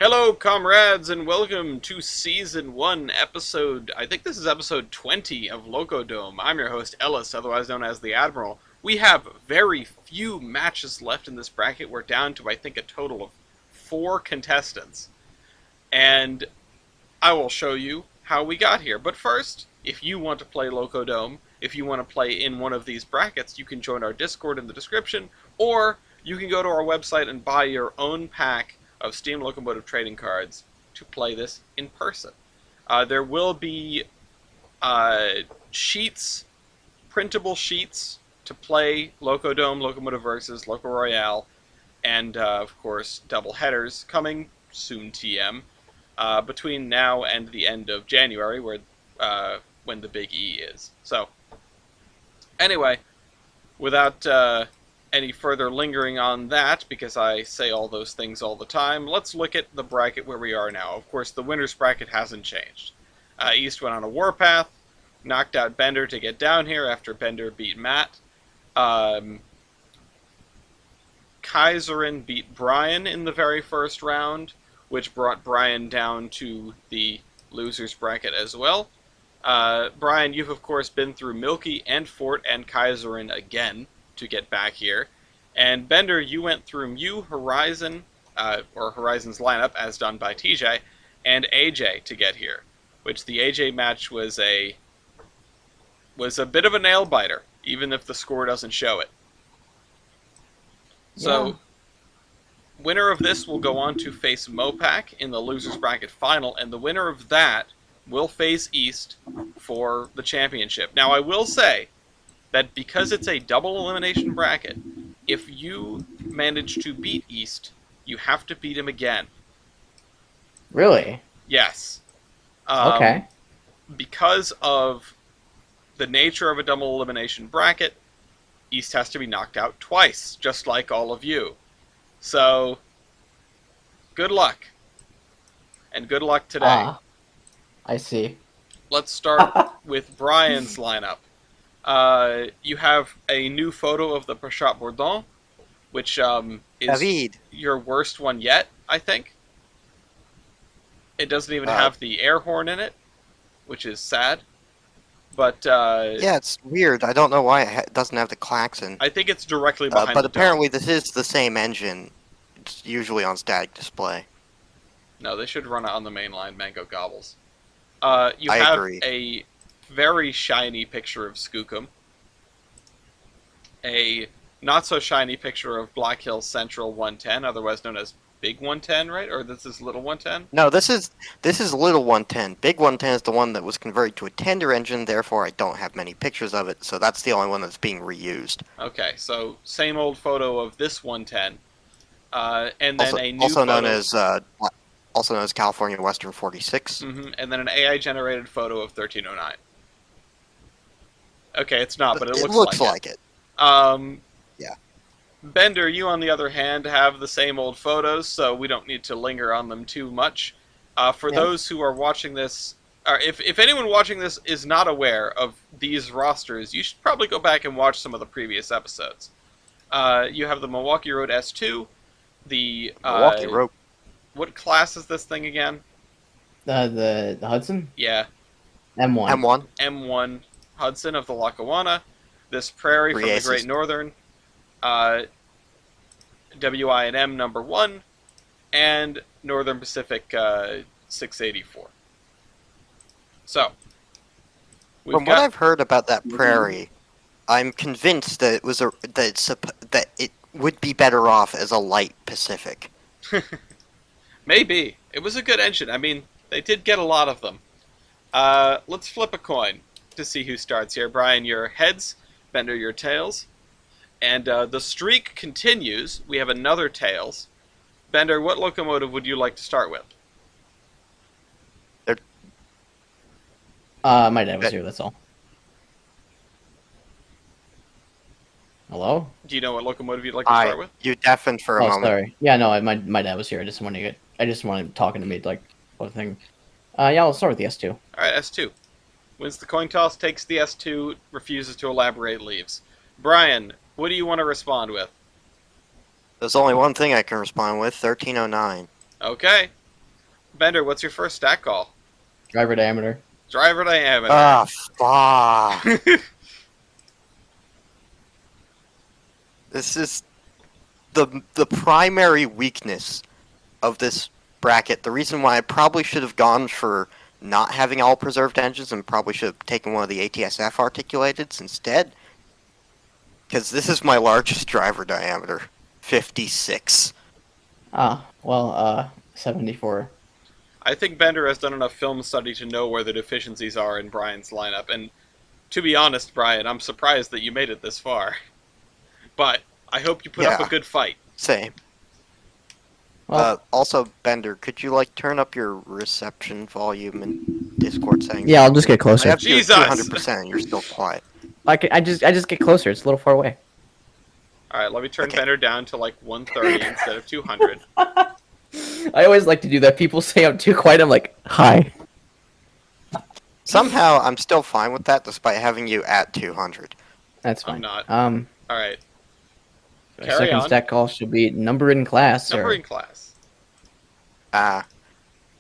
Hello, comrades, and welcome to Season 1, I think this is episode 20 of Loco Dome. I'm your host, Ellis, otherwise known as the Admiral. We have very few matches left in this bracket. We're down to, I think, a total of 4 contestants. And I will show you how we got here. But first, if you want to play Loco Dome, if you want to play in one of these brackets, you can join our Discord in the description, or you can go to our website and buy your own pack of Steam Locomotive trading cards to play this in person. There will be sheets, printable sheets to play Loco Dome, Locomotive Versus, Loco Royale, and of course double headers coming soon TM between now and the end of January, when the Big E is. So anyway, without any further lingering on that, because I say all those things all the time, let's look at the bracket where we are now. Of course, the winner's bracket hasn't changed. East went on a warpath, knocked out Bender to get down here after Bender beat Matt. Kaiserin beat Brian in the very first round, which brought Brian down to the loser's bracket as well. Brian, you've of course been through Milky and Fort and Kaiserin again to get back here. And Bender, you went through Mew, Horizon, or Horizon's lineup, as done by TJ, and AJ to get here. Which the AJ match was a bit of a nail-biter, even if the score doesn't show it. So, winner of this will go on to face Mopac in the loser's bracket final, and the winner of that will face East for the championship. Now, I will say that because it's a double elimination bracket, if you manage to beat East, you have to beat him again. Really? Yes. Okay. Because of the nature of a double elimination bracket, East has to be knocked out twice, just like all of you. So, good luck. And good luck today. I see. Let's start with Brian's lineup. You have a new photo of the Pachat Bourdon, which is David. your worst one yet, I think. It doesn't even have the air horn in it, which is sad. But yeah, it's weird. I don't know why it doesn't have the klaxon. I think it's directly behind but the apparently dome. this is the same engine. It's usually on static display. No, they should run it on the mainline Mango Gobbles. I have agree. a very shiny picture of Skookum. A not-so-shiny picture of Black Hills Central 110, otherwise known as Big 110, right? Or this is Little 110? No, this is Little 110. Big 110 is the one that was converted to a tender engine, therefore I don't have many pictures of it, so that's the only one that's being reused. Okay, so same old photo of this 110. And then a new also photo... known as California Western 46. And then an AI-generated photo of 1309. Okay, it's not, but it looks like it. Yeah. Bender, you on the other hand have the same old photos, so we don't need to linger on them too much. For those who are watching this, or if anyone watching this is not aware of these rosters, you should probably go back and watch some of the previous episodes. You have the Milwaukee Road S2, the Milwaukee Road. What class is this thing again? The Hudson? Yeah. M1. M1 Hudson of the Lackawanna. This Prairie from the Great Northern. WI&M number 1. And Northern Pacific 684. So. From what I've heard about that Prairie, I'm convinced that that it would be better off as a light Pacific. Maybe. It was a good engine. I mean, they did get a lot of them. Let's flip a coin to see who starts here. Brian, your heads. Bender, your tails. And the streak continues. We have another tails. Bender, what locomotive would you like to start with? My dad was here, that's all. Hello? Do you know what locomotive you'd like to start with? You deafened for a moment. Sorry. Yeah, no, my dad was here. I just wanted him talking to me, like, what thing. Yeah, I'll start with the S2. Alright, S2. Wins the coin toss, takes the S2, refuses to elaborate, leaves. Brian, what do you want to respond with? There's only one thing I can respond with, 1309. Okay. Bender, what's your first stat call? Driver diameter. Driver diameter. Ah, fuck. This is the primary weakness of this bracket. The reason why I probably should have gone for not having all preserved engines and probably should have taken one of the ATSF articulateds instead. Because this is my largest driver diameter. 56. Ah, well, 74. I think Bender has done enough film study to know where the deficiencies are in Brian's lineup, and to be honest, Brian, I'm surprised that you made it this far. But I hope you put up a good fight. Same. Well, Also, Bender, could you turn up your reception volume in Discord settings? yeah, I'll just get I closer. have you at Jesus! 200% and you're still quiet. I just get closer. It's a little far away. Alright, let me turn Okay. Bender down to 130 instead of 200. I always like to do that. People say I'm too quiet. I'm like, hi. Somehow, I'm still fine with that despite having you at 200. That's fine. I'm not. Um, Alright, the Carry second on. stat call should be number in class, sir. number in class.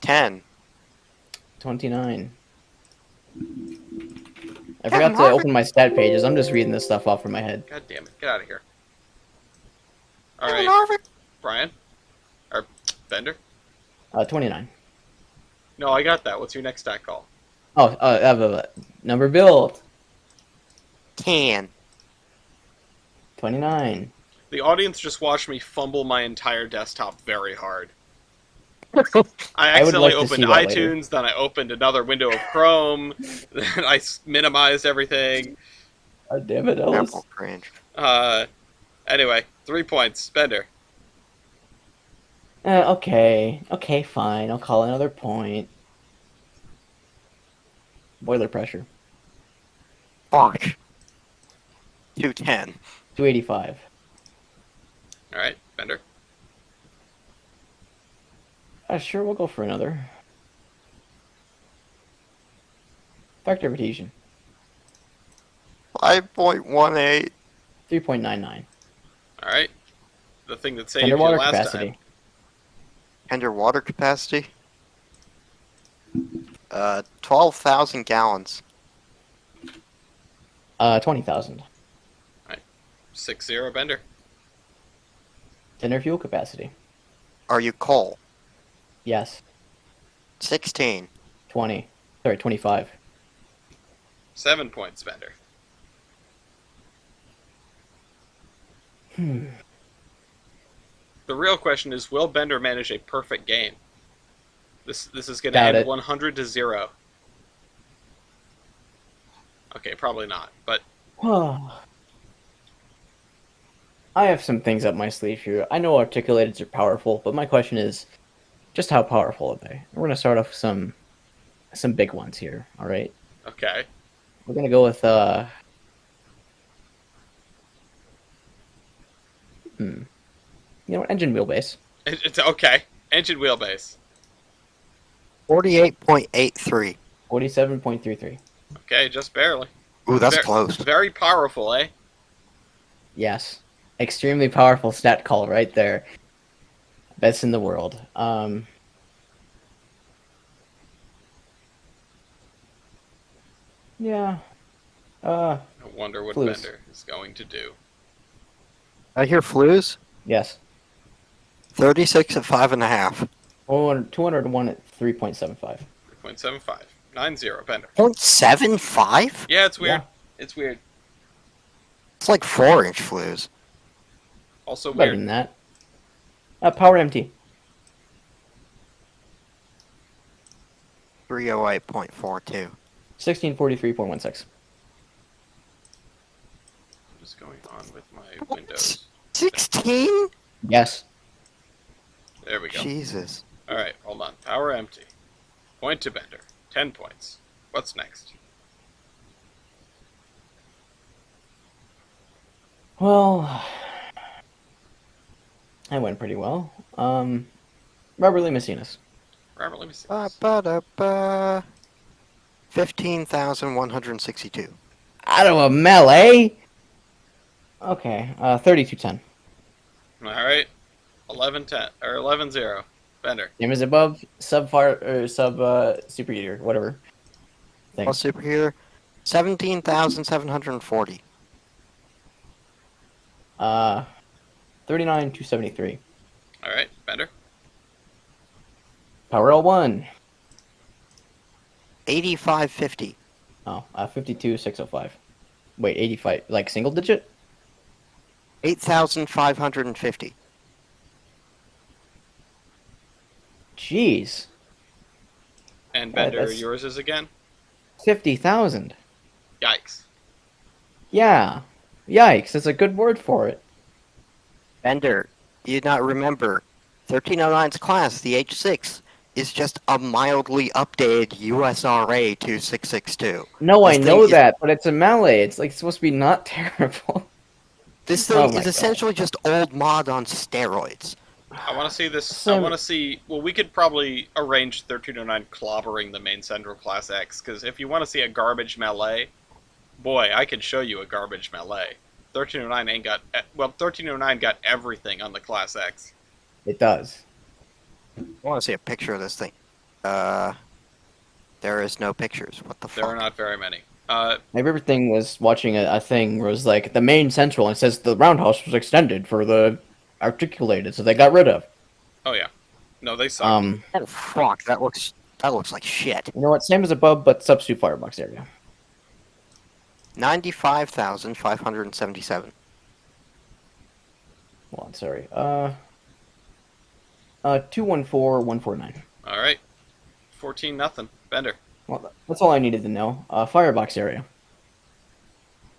10. 29. I Captain forgot to Harvick. open my stat pages. I'm just reading this stuff off from my head. God damn it, get out of here. Captain Alright, Harvick. Brian? Or Bender? 29. No, I got that. What's your next stat call? Oh, number build. 10. 29. The audience just watched me fumble my entire desktop very hard. I I would accidentally like to see opened that later. iTunes, then I opened another window of Chrome, then I minimized everything. God damn it, Ellis. Apple cringe. Anyway, 3 points. Bender. Okay, fine. I'll call another point. Boiler pressure. Fuck. 210. 285. Alright, Bender. Sure, we'll go for another. Factor of adhesion. 5.18. 3.99. Alright. The thing that saved you Underwater last capacity. time. Underwater capacity. 12,000 gallons. 20,000. 6-0, Bender. Tender fuel capacity. Are you coal? Yes. 16. 20. Sorry, 25. 7 points, Bender. The real question is, will Bender manage a perfect game? This is going to Doubt end it. 100-0. Okay, probably not, but I have some things up my sleeve here. I know articulateds are powerful, but my question is, just how powerful are they? We're gonna start off with some big ones here. All right. okay. We're gonna go with engine wheelbase. It's okay. Engine wheelbase. 48.83. 47.33. Okay, just barely. Ooh, that's Ver- close. Very powerful, eh? Yes. Extremely powerful stat call right there. Best in the world. Yeah. I wonder what Flues. Bender is going to do. I hear flues. Yes. 36 at 5.5. 201 at 3.75. 3.75. 9-0, Bender. 0.75? Yeah, it's weird. Yeah. It's weird. It's like 4-inch flues. Also Better weird. than that. Power MT. 308.42. 1643.16. What is going on with my Windows? 16? Yes. There we go. Jesus. Alright, hold on. Power empty. Point to Bender. 10 points. What's next? Well, I went pretty well. Robert Lee Messinas. Robert, let me see. Ba, This. ba, da, ba. 15,162. Out of a melee? Okay, 3210. Alright. 11-10. Or 11-0. Bender. Same as above, sub fire or sub superheater, whatever. Thing. Plus superheater, 17,740. 39,273. All right, Bender. Power L1. 8550. Oh, 52,605. Wait, 85, like single digit? 8,550. Jeez. And Bender, that's- yours is again. 50,000. Yikes. Yeah. Yikes, that's a good word for it. Bender, do you not remember 1309's class, the H6, is just a mildly updated USRA 2662. No, I This know thing is- that, but it's a melee. It's like supposed to be not terrible. This Oh thing my is God. essentially just old mod on steroids. I want to see this. I Sim- want to see. Well, we could probably arrange 1309 clobbering the main Central Class X, because if you want to see a garbage melee, boy, I can show you a garbage melee. 1309 ain't got. Well, 1309 got everything on the Class X. It does. I want to see a picture of this thing. There is no pictures. What the There are fuck? not very many. My favorite thing was watching a thing where it was like the main central and it says the roundhouse was extended for the articulated, so they got rid of. Oh yeah, no, they suck. Oh fuck, that looks like shit. You know what? Same as above, but substitute firebox area. 95,577. Hold on, sorry. 214,149. All right, 14-0. Bender. Well, that's all I needed to know. Firebox area.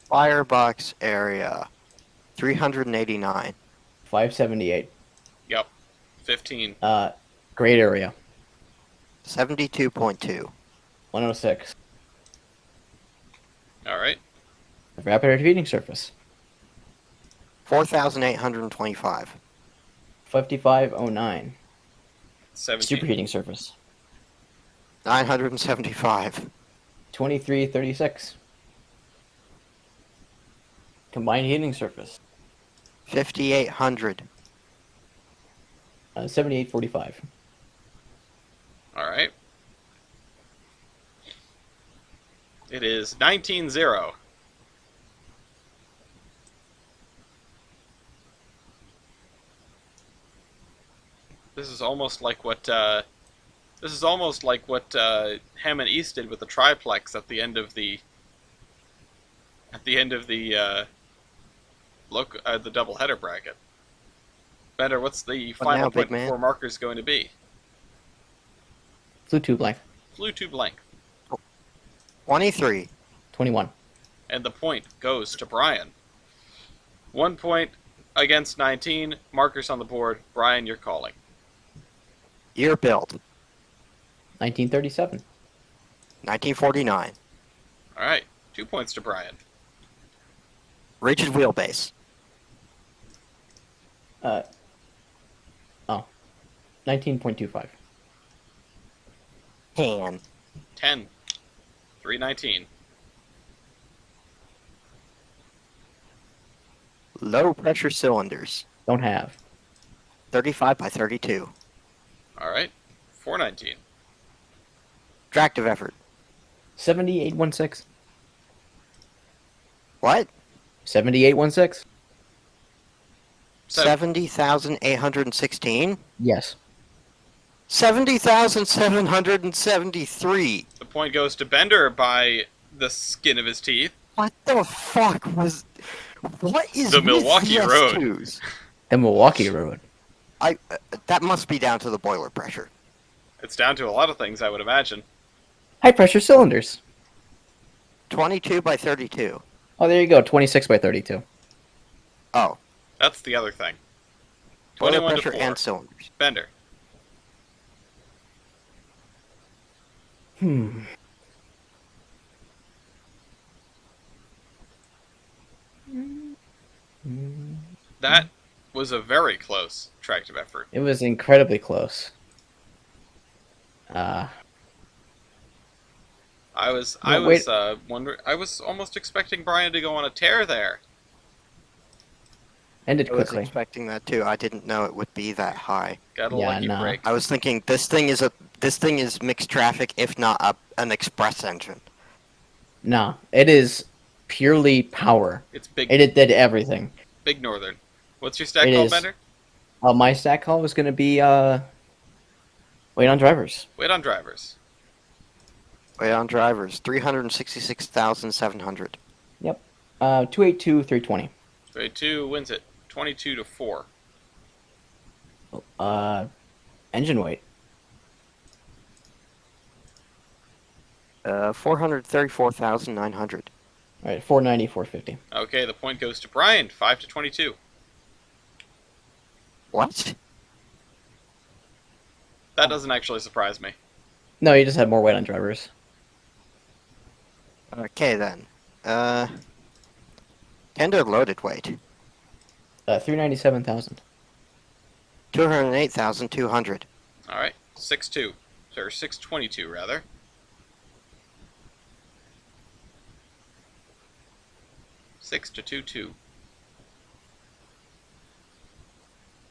Firebox area, 389. 578. Yep, 15. Grade area. 72.2. 106. All right, Rapid feeding surface. 4,825. 5509. 17. Superheating surface. 975. 2336. Combined heating surface. 5,800. 7845. All right. It is 19-0. This is almost like what Ham and East did with the triplex at the end of the the doubleheader bracket. Bender, what's the What final now, big point man? for markers going to be? Flew tube length. Flew tube length. 23. 21. And the point goes to Brian. 1 point against 19. Markers on the board. Brian, you're calling. Year build. 1937. 1949. All right. 2 points to Brian. Rigid wheelbase. 19.25. Tan. 10. 319. Low pressure cylinders. Don't have. 35 by 32. All right. 419. Tractive effort. 7816. What? 7816? 70,816? Yes. 70,773. The point goes to Bender by the skin of his teeth. What the fuck was... What is The with Milwaukee the Road. S2s? The Milwaukee Road. That must be down to the boiler pressure. It's down to a lot of things, I would imagine. High pressure cylinders. 22 by 32. Oh, there you go. 26 by 32. Oh, That's the other thing. boiler 21 to pressure 4. and cylinders. Bender. That was a very close tractive effort. It was incredibly close. I was wait. wondering. I was almost expecting Brian to go on a tear there. Ended I was quickly. expecting that too. I didn't know it would be that high. Got a Yeah, lucky nah. break. I was thinking this thing is mixed traffic, if not an express engine. Nah, it is purely power. It's big, It did everything. big northern. What's your stack It called, is. Bender? My stack call was going to be wait on drivers. Wait on drivers. Wait on drivers, 366,700. Yep. 282 320. 32 wins it. 22 to 4. Engine weight. 434,900. All right, 490 450. Okay, the point goes to Brian. 5 to 22. What? That doesn't actually surprise me. No, you just had more weight on drivers. Okay then. Tender loaded weight, 397,000. 208,200. All right, 6-2. Or 622 rather. Six to 2-2.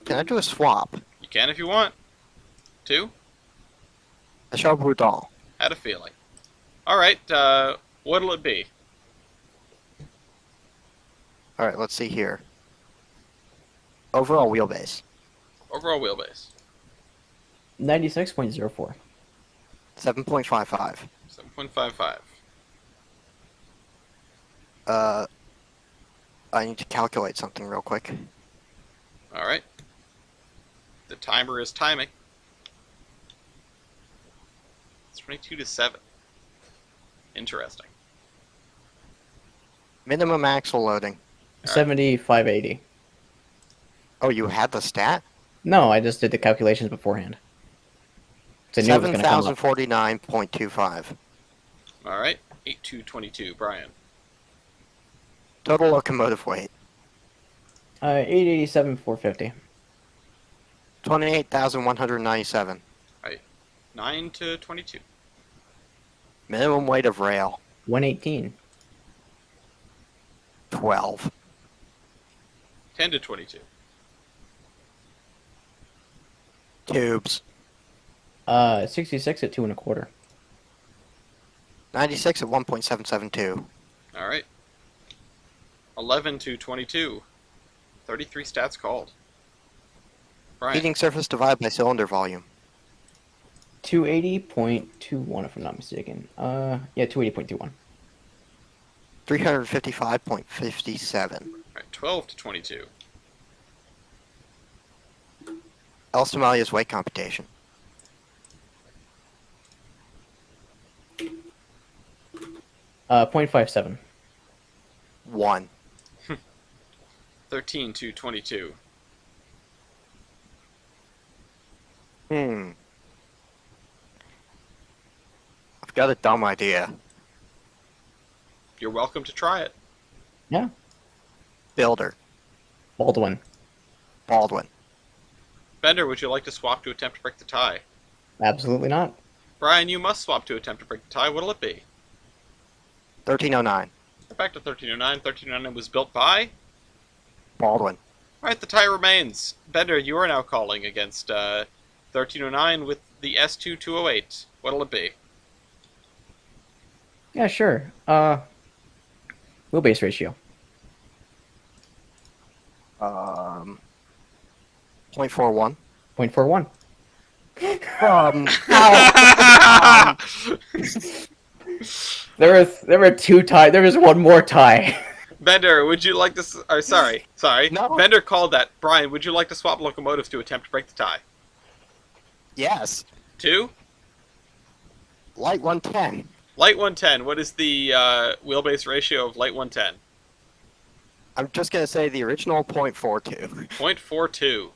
Can I do a swap? You can if you want. 2. A Charbudon. Had a feeling. All right, what'll it be? All right, let's see here. Overall wheelbase, Overall wheelbase. 96.04. 7.55. 7.55. I need to calculate something real quick. All right. The timer is timing. It's 22 to 7. Interesting. Minimum axle loading. 7580. Oh, you had the stat? No, I just did the calculations beforehand. So I knew it was going to come up. 7,049.25. All right. 8-2-22. Brian. Total locomotive weight, 887 450. 28,197. 9 to 22. Minimum weight of rail, 118. 12. 10 to 22. Tubes, 66 at 2 1/4. 96 at 1.772. All right. 11 to 22. 33 stats called. Brian. Heating surface divided by cylinder volume, 280.21 if I'm not mistaken. Yeah, 280.21. 355.57. All right. 12 to 22. El Somalia's weight computation, 0.57. 1. 13 to 22. I've got a dumb idea. You're welcome to try it. Yeah. Builder, Baldwin. Baldwin. Bender, would you like to swap to attempt to break the tie? Absolutely not. Brian, you must swap to attempt to break the tie. What'll it be? 1309. We're back to 1309. 1309 was built by... Baldwin. Alright, the tie remains. Bender, you are now calling against 1309 with the S2-208. What'll it be? Yeah, sure. Wheelbase ratio. 0.41. 0.41. There were two tie. There was one more tie. Bender, would you like to... sorry. No. Bender called that. Brian, would you like to swap locomotives to attempt to break the tie? Yes. 2? Light 110. Light 110. What is the wheelbase ratio of light 110? I'm just going to say the original 0.42. 0.42.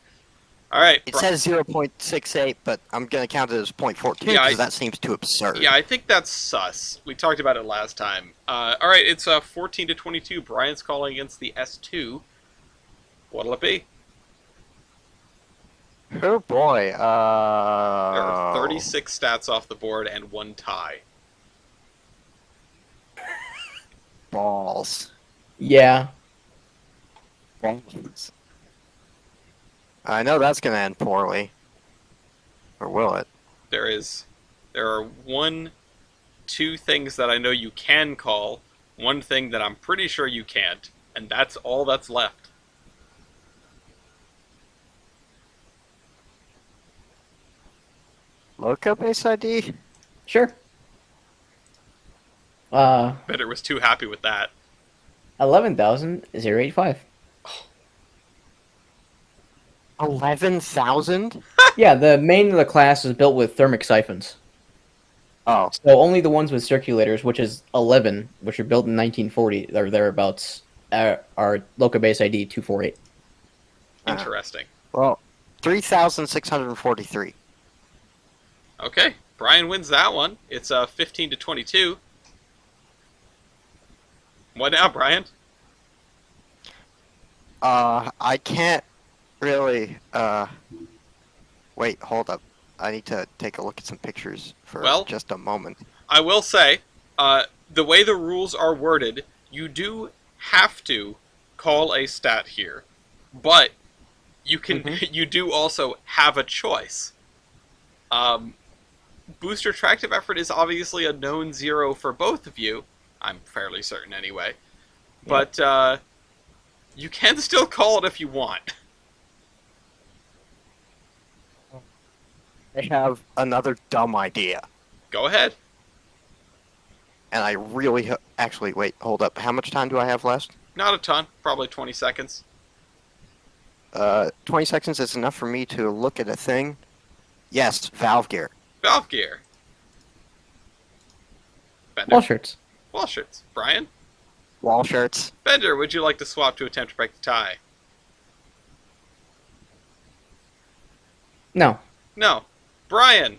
Alright. It says 0.68, but I'm going to count it as 0.42 because Yeah, that seems too absurd. Yeah, I think that's sus. We talked about it last time. Alright, it's 14 to 22. Brian's calling against the S2. What'll it be? Oh boy. There are 36 stats off the board and 1 tie. Balls. Yeah. Balls. I know that's gonna end poorly. Or will it? There are two things that I know you can call, one thing that I'm pretty sure you can't, and that's all that's left. Loco base ID? Sure. Bender was too happy with that. 11,085. 11,000? Yeah, the main of the class is built with thermic siphons. Oh. So only the ones with circulators, which is 11, which are built in 1940 or thereabouts, are Loco base ID 248. Interesting. Well, 3,643. Okay, Brian wins that one. It's 15 to 22. What now, Brian? I can't really, wait, hold up. I need to take a look at some pictures for just a moment. I will say, the way the rules are worded, you do have to call a stat here, but you can you do also have a choice. Booster tractive effort is obviously a known 0 for both of you. I'm fairly certain anyway. But you can still call it if you want. I have another dumb idea. Go ahead. And I really... Actually, wait, hold up. How much time do I have left? Not a ton. Probably 20 seconds. 20 seconds is enough for me to look at a thing. Yes, valve gear. Valve gear. Bender. Wall shirts. Wall shirts. Brian? Wall shirts. Bender, would you like to swap to attempt to break the tie? No. No. Brian?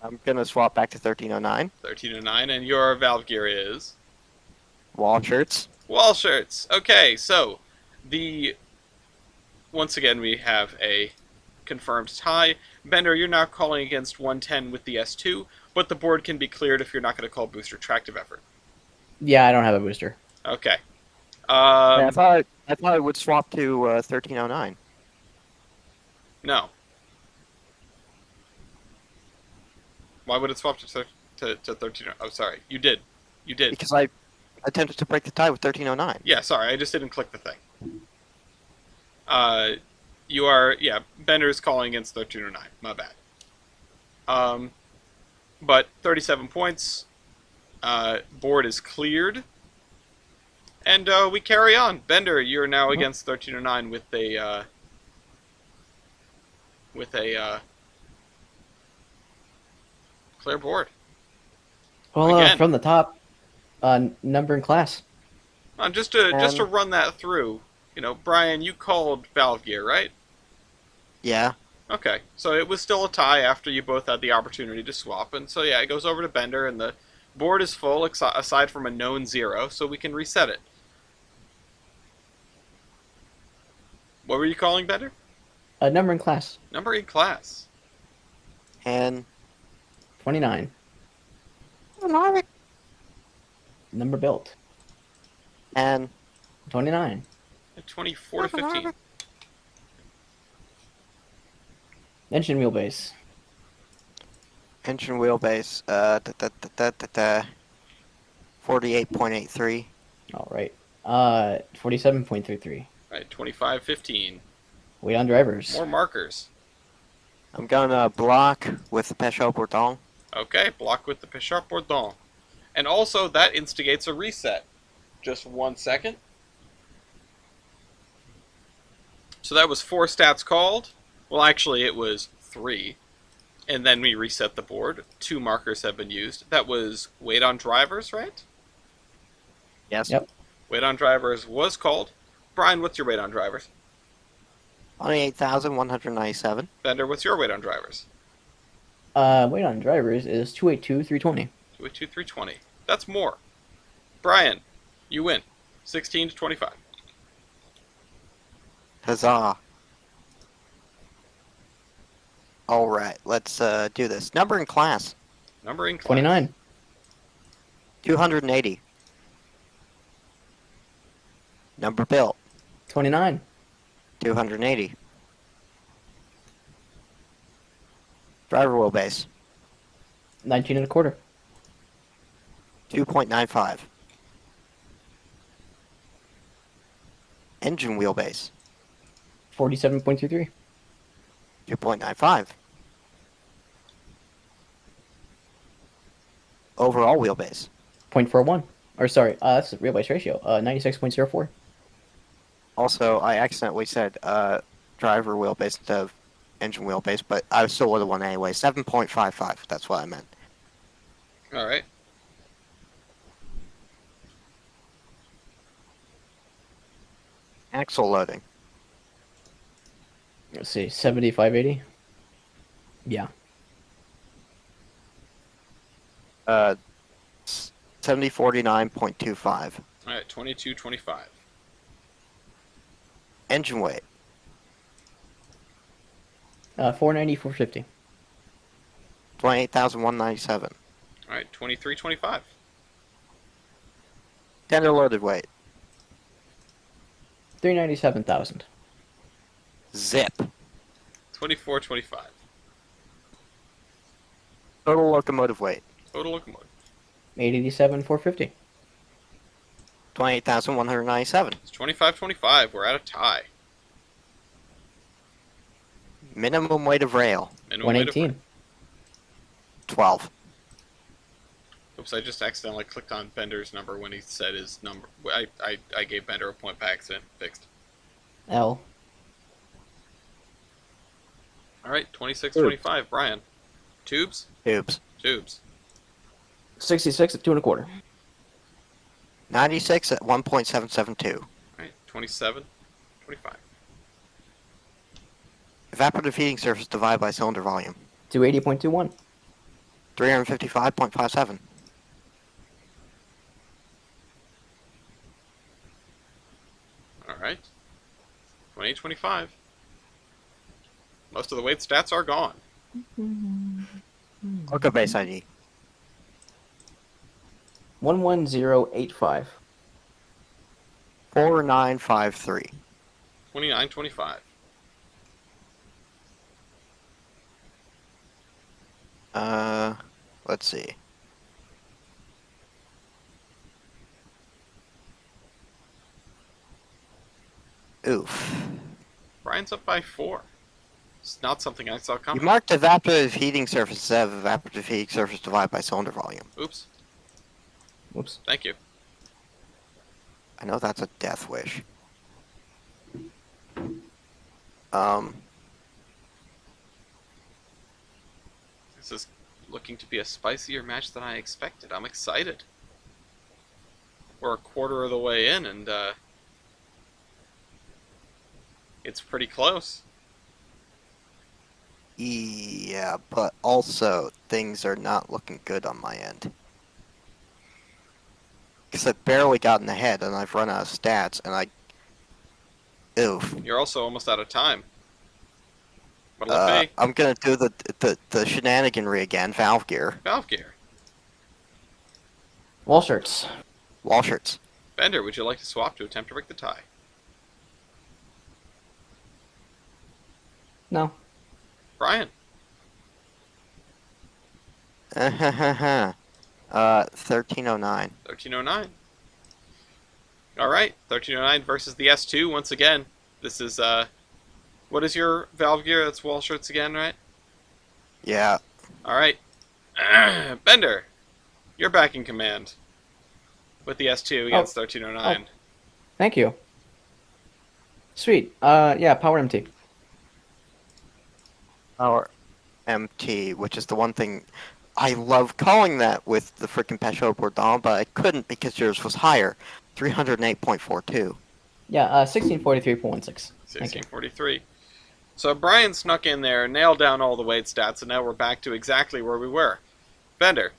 I'm gonna swap back to 1309. 1309, and your valve gear is? Wall shirts. Wall shirts. Okay, so once again we have a confirmed tie. Bender, you're now calling against 110 with the S2, but the board can be cleared if you're not going to call booster tractive effort. Yeah, I don't have a booster. Okay. I thought I would swap to 1309. No. Why would it swap to 13? Oh, sorry. You did. You did. Because I attempted to break the tie with 1309. Yeah, sorry. I just didn't click the thing. You are... Yeah, Bender's calling against 1309. My bad. But 37 points. Board is cleared. And we carry on. Bender, you're now against 1309 with a... clear board. Well, from the top, number and class. Just to run that through, Brian, you called valve gear, right? Yeah. Okay, so it was still a tie after you both had the opportunity to swap, and so yeah, it goes over to Bender, and the board is full aside from a known 0, so we can reset it. What were you calling, Bender? Number and class. Number in class. And 29. Number built. And 29. 24 to 15. Engine wheelbase. Engine wheelbase. 48.83. All right. 47.33. Right, 25-15. Weight on drivers. More markers. I'm gonna block with the Pêche Bourdon. Okay, block with the Pêche Bourdon. And also, that instigates a reset. Just 1 second. So that was 4 stats called. Well, actually, it was 3. And then we reset the board. 2 markers have been used. That was weight on drivers, right? Yes. Yep. Weight on drivers was called. Brian, what's your weight on drivers? 28,197. Bender, what's your weight on drivers? Weight on drivers is 282,320. 282,320. That's more. Brian, you win. 16 to 25. Huzzah. Alright, let's do this. Number in class. Number in class. 29. 280. Number built. 29. 280. Driver wheelbase. 19 and a quarter. 2.95. Engine wheelbase. 47.23. 2.95. Overall wheelbase. 0.41. Or sorry, that's the wheelbase ratio. 96.04. Also, I accidentally said driver wheelbase instead of engine wheelbase, but I still would have won anyway. 7.55. That's what I meant. All right. Axle loading. Let's see, 7580. Yeah. 7049.25. All right. 22.25. Engine weight. 490, 450. 28,197. All right. 23.25. Tender loaded weight. 397,000. Zip. 24.25. Total locomotive weight. Total locomotive. 887, 450. 28,197. It's 25.25. We're at a tie. Minimum weight of rail. Minimum weight of- 118. 12. Oops, I just accidentally clicked on Bender's number when he said his number. I gave Bender a point by accident. Fixed. L. All right, 26.25. Brian. Tubes? Tubes. Tubes. 66 at 2 and a quarter. 96 at 1.772. All right, 27.25. Evaporative heating surface divided by cylinder volume. 280.21. 355.57. All right. 28.25. Most of the weight stats are gone. Loco base ID. 11085. 4953. 29.25. Let's see. Oof. Brian's up by 4. It's not something I saw You coming. marked evaporative heating surface instead of evaporative heating surface divided by cylinder volume. Oops. Whoops. Thank you. I know that's a death wish. This is looking to be a spicier match than I expected. I'm excited. We're a quarter of the way in, and it's pretty close. Yeah, but also things are not looking good on my end. Because I've barely gotten ahead, and I've run out of stats, and oof. You're also almost out of time. What'll it be? I'm gonna do the shenaniganry again. Valve gear. Valve gear. Wall shirts. Wall shirts. Bender, would you like to swap to attempt to break the tie? No. Brian. 1309. 1309. All right, 1309 versus the S2 once again. This is what is your valve gear? That's wall shirts again, right? Yeah. All right, Bender, you're back in command with the S2 against 1309. Thank you. Sweet. Yeah, power MT. Our MT, which is the one thing I love calling that with the frickin' Peugeot Bourdon, but I couldn't because yours was higher. 308.42. Yeah, 1643.16. Thank you. 1643. So Brian snuck in there, nailed down all the weight stats, and now we're back to exactly where we were. Bender,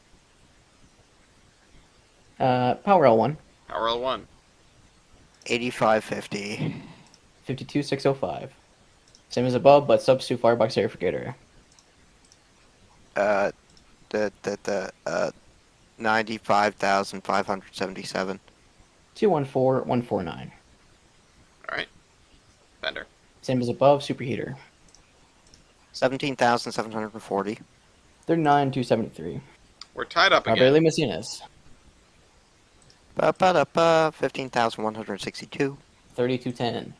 Power L1. Power L1. 8550. 52605. Same as above, but substitute firebox air refrigerator. 95,577. 214149. All right, Same as above, superheater. 17,740. 39,273. We're tied up again. Barely Messinas. 15,162. 3210.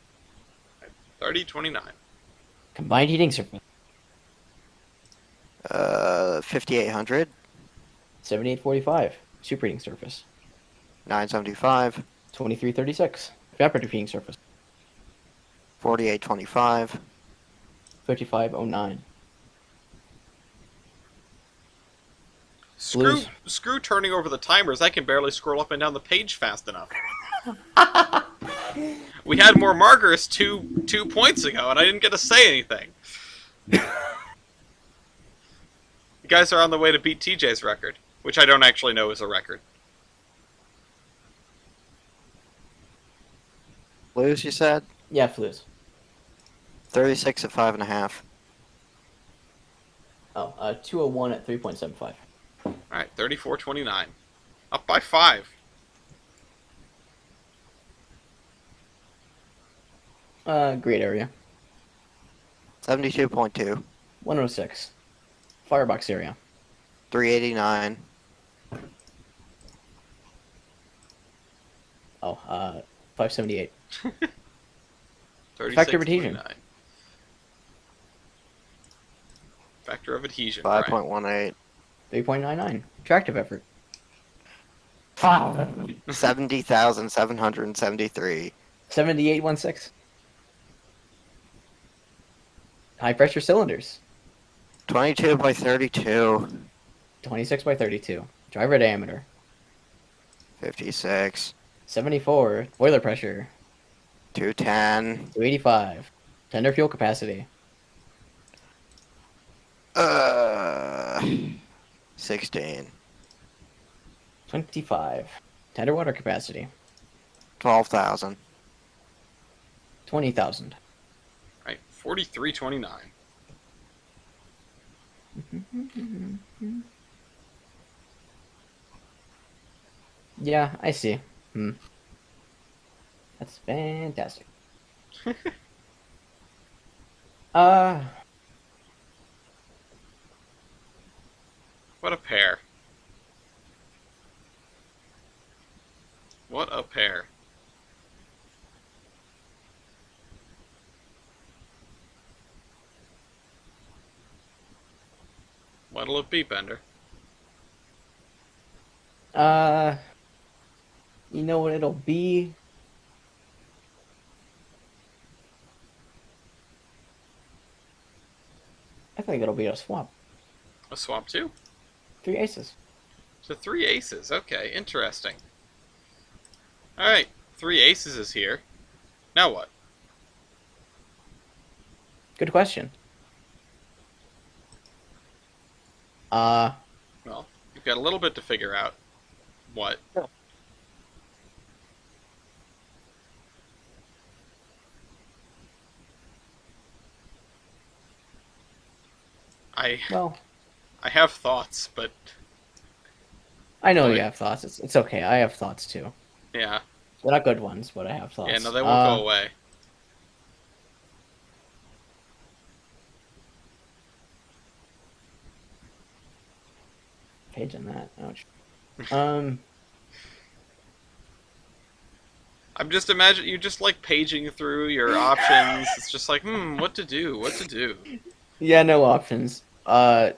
30-29. Combined heating surface. 5,800. 7845. Superheating surface. 975. 2336. Evaporative heating surface. 4825. 5509. Screw turning over the timers. I can barely scroll up and down the page fast enough. We had more markers two points ago, and I didn't get to say anything. You guys are on the way to beat TJ's record, which I don't actually know is a record. Blues, you said? Yeah, Flues. 36 at 5.5. Oh, 201 at 3.75. Alright, 34-29. Up by 5. Great area. 72.2. 106. Firebox area. 389. Oh, 578. 36, Factor of adhesion. 29. Factor of adhesion. 5.18. 3.99. Attractive effort. 70,773. 7816. High pressure cylinders. 22 by 32. 26 by 32. Driver diameter. 56. 74. Boiler pressure. 210. 285. Tender fuel capacity. 16. 25. Tender water capacity. 12,000. 20,000. Right, 43-29. Yeah, I see. That's fantastic. What a pair. What a pair. What'll it be, Bender? You know what it'll be? I think it'll be a swap. A swap 2? 3 aces. So 3 aces. Okay, interesting. Alright, 3 aces is here. Now what? Good question. Well, you've got a little bit to figure out. What? Well, I have thoughts, but I know Really? you have thoughts. It's okay. I have thoughts too. yeah. They're not good ones, but I have thoughts. Yeah, no, they won't go away. Page on that. Ouch. I'm just imagining you just like paging through your options. It's just like, what to do, what to do. Yeah, no options. I'll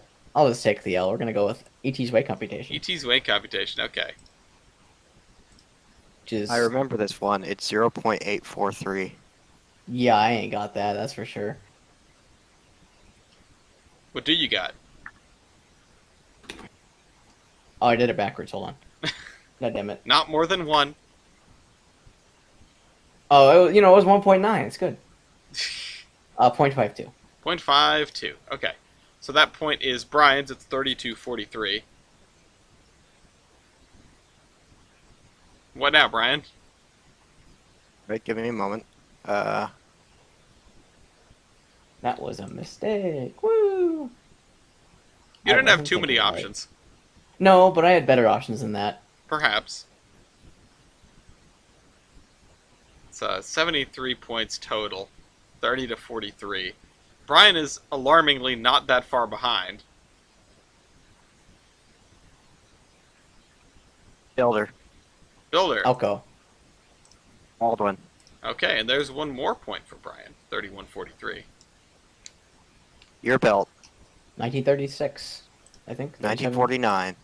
just take the L. We're gonna go with ET's weight computation, ET's weight computation, okay. which is I remember this one. It's 0.843. yeah, I ain't got that. That's for sure. What do you got? Oh, I did it backwards. Hold on. God damn it. Not more than 1. Oh, it was 1.9. It's good. 0.52. 0.52. Okay. So that point is Brian's. It's 32-43. What now, Brian? Wait, give me a moment. That was a mistake. Woo! You I didn't have wasn't too many thinking right. options. No, but I had better options than that. Perhaps. It's 73 points total. 30 to 43. Brian is alarmingly not that far behind. Builder. Builder. Elko. Baldwin. Okay, and there's one more point for Brian. 31-43. Your belt. 1936, I think. 37. 1949.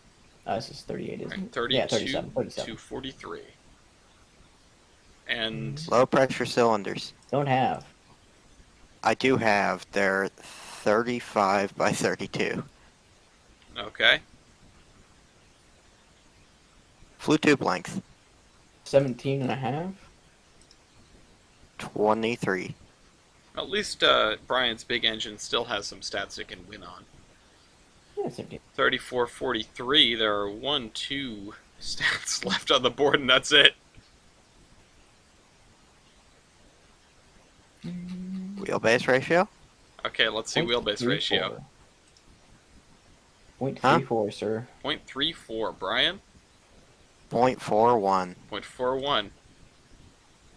This is 38, isn't it? 32 Yeah, 37. to 43. And Low pressure cylinders. Don't have. I do have. They're 35 by 32. okay, Flue tube length. 17 and a half. 23. at least Brian's big engine still has some stats it can win on. Yeah, 17. 34-43. There are 2 stats left on the board, and that's it. Wheelbase ratio. Okay, let's see wheelbase ratio. 0.34, sir. 0.34, Brian. 0.41. 0.41.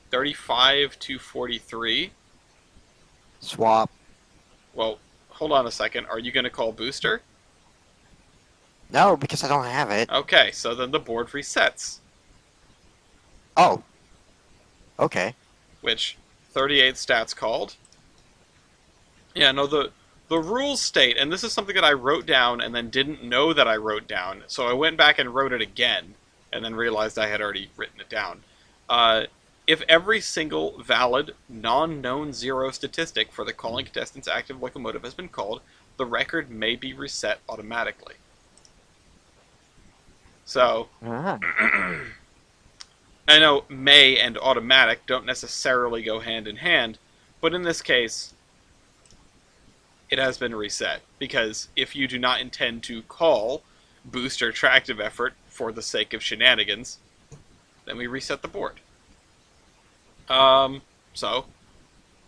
35 to 43. Swap. Well, hold on a second. Are you going to call booster? No, because I don't have it. Okay, so then the board resets. Oh. Okay. Which 38 stats called. Yeah, no, the rules state, and this is something that I wrote down and then didn't know that I wrote down, so I went back and wrote it again, and then realized I had already written it down. If every single valid, non-known zero statistic for the calling contestant's active locomotive has been called, the record may be reset automatically. So, Ah. I know may and automatic don't necessarily go hand in hand, but in this case, it has been reset, because if you do not intend to call booster tractive effort for the sake of shenanigans, then we reset the board. So,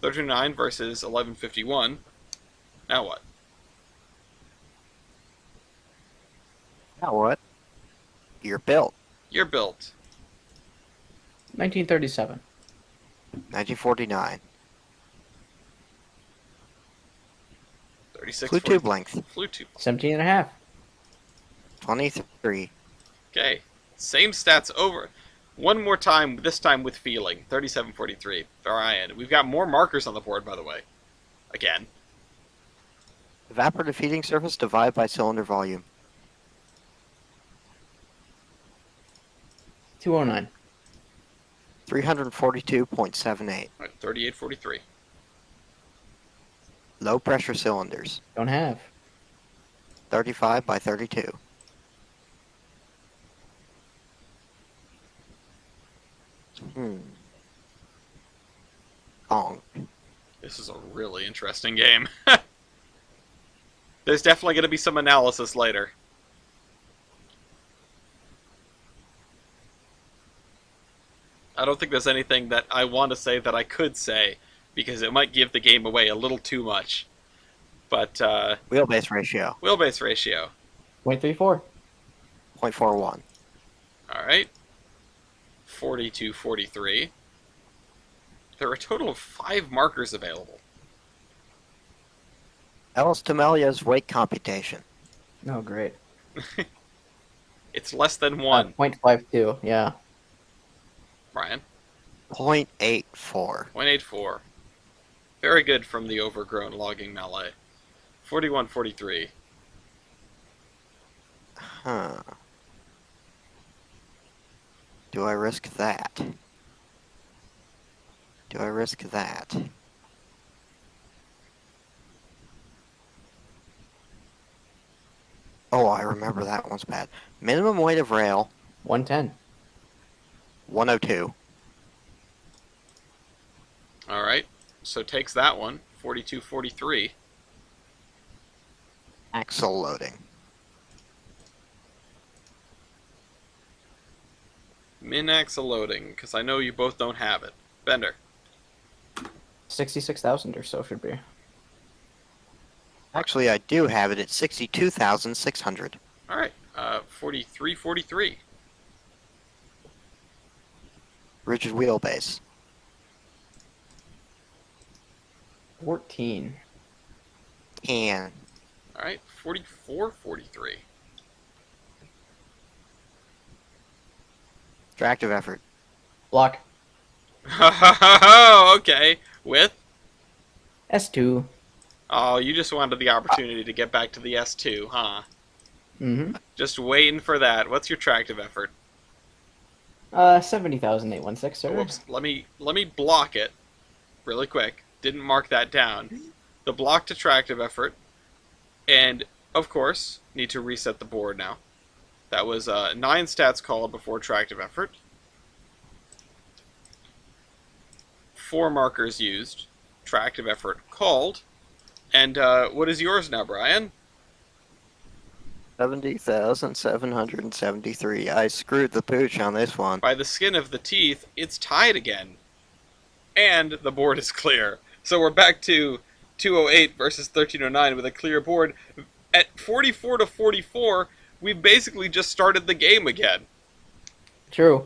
39 versus 1151. Now what? Now what? You're built. You're built. 1937. 1949. 36. Flue tube length. Flue tube. 17 and a half. 23. Okay. Same stats over. One more time, this time with feeling. 37-43. Brian. We've got more markers on the board, by the way. Again. Evaporative heating surface divided by cylinder volume. 209. 342.78. Alright, 38-43. Low pressure cylinders. Don't have. 35 by 32. Ong. This is a really interesting game. There's definitely going to be some analysis later. I don't think there's anything that I want to say that I could say, because it might give the game away a little too much. But, Wheelbase ratio. wheelbase ratio. 0.34. 0.41. Alright. 42-43. There are a total of 5 markers available. Ellis Tamelia's weight computation. Oh, great. It's less than 1. 0.52, yeah. Brian. 0.84. 0.84. Very good from the overgrown logging melee. 41-43. Huh. Do I risk that? Do I risk that? Oh, I remember that one's bad. Minimum weight of rail, 110. 102. Alright. So takes that one. 42-43. Axle loading. Min-axle loading, because I know you both don't have it. Bender. 66,000 or so should be. Actually, I do have it at 62,600. Alright. 43-43. Rigid wheelbase. 14. 10. All right, 44, 43. Attractive effort. Block. Okay, with? S2. Oh, you just wanted the opportunity to get back to the S2, huh? Mm-hmm. Just waiting for that. What's your tractive effort? 70,816, Oh, sir. whoops. Let me block it really quick. Didn't mark that down. The blocked attractive effort, and of course, need to reset the board now. That was 9 stats called before attractive effort. 4 markers used. Attractive effort called. And what is yours now, Brian? 70,773. I screwed the pooch on this one. By the skin of the teeth, it's tied again. And the board is clear. So we're back to 208 versus 1309 with a clear board. At 44 to 44, we basically just started the game again. True.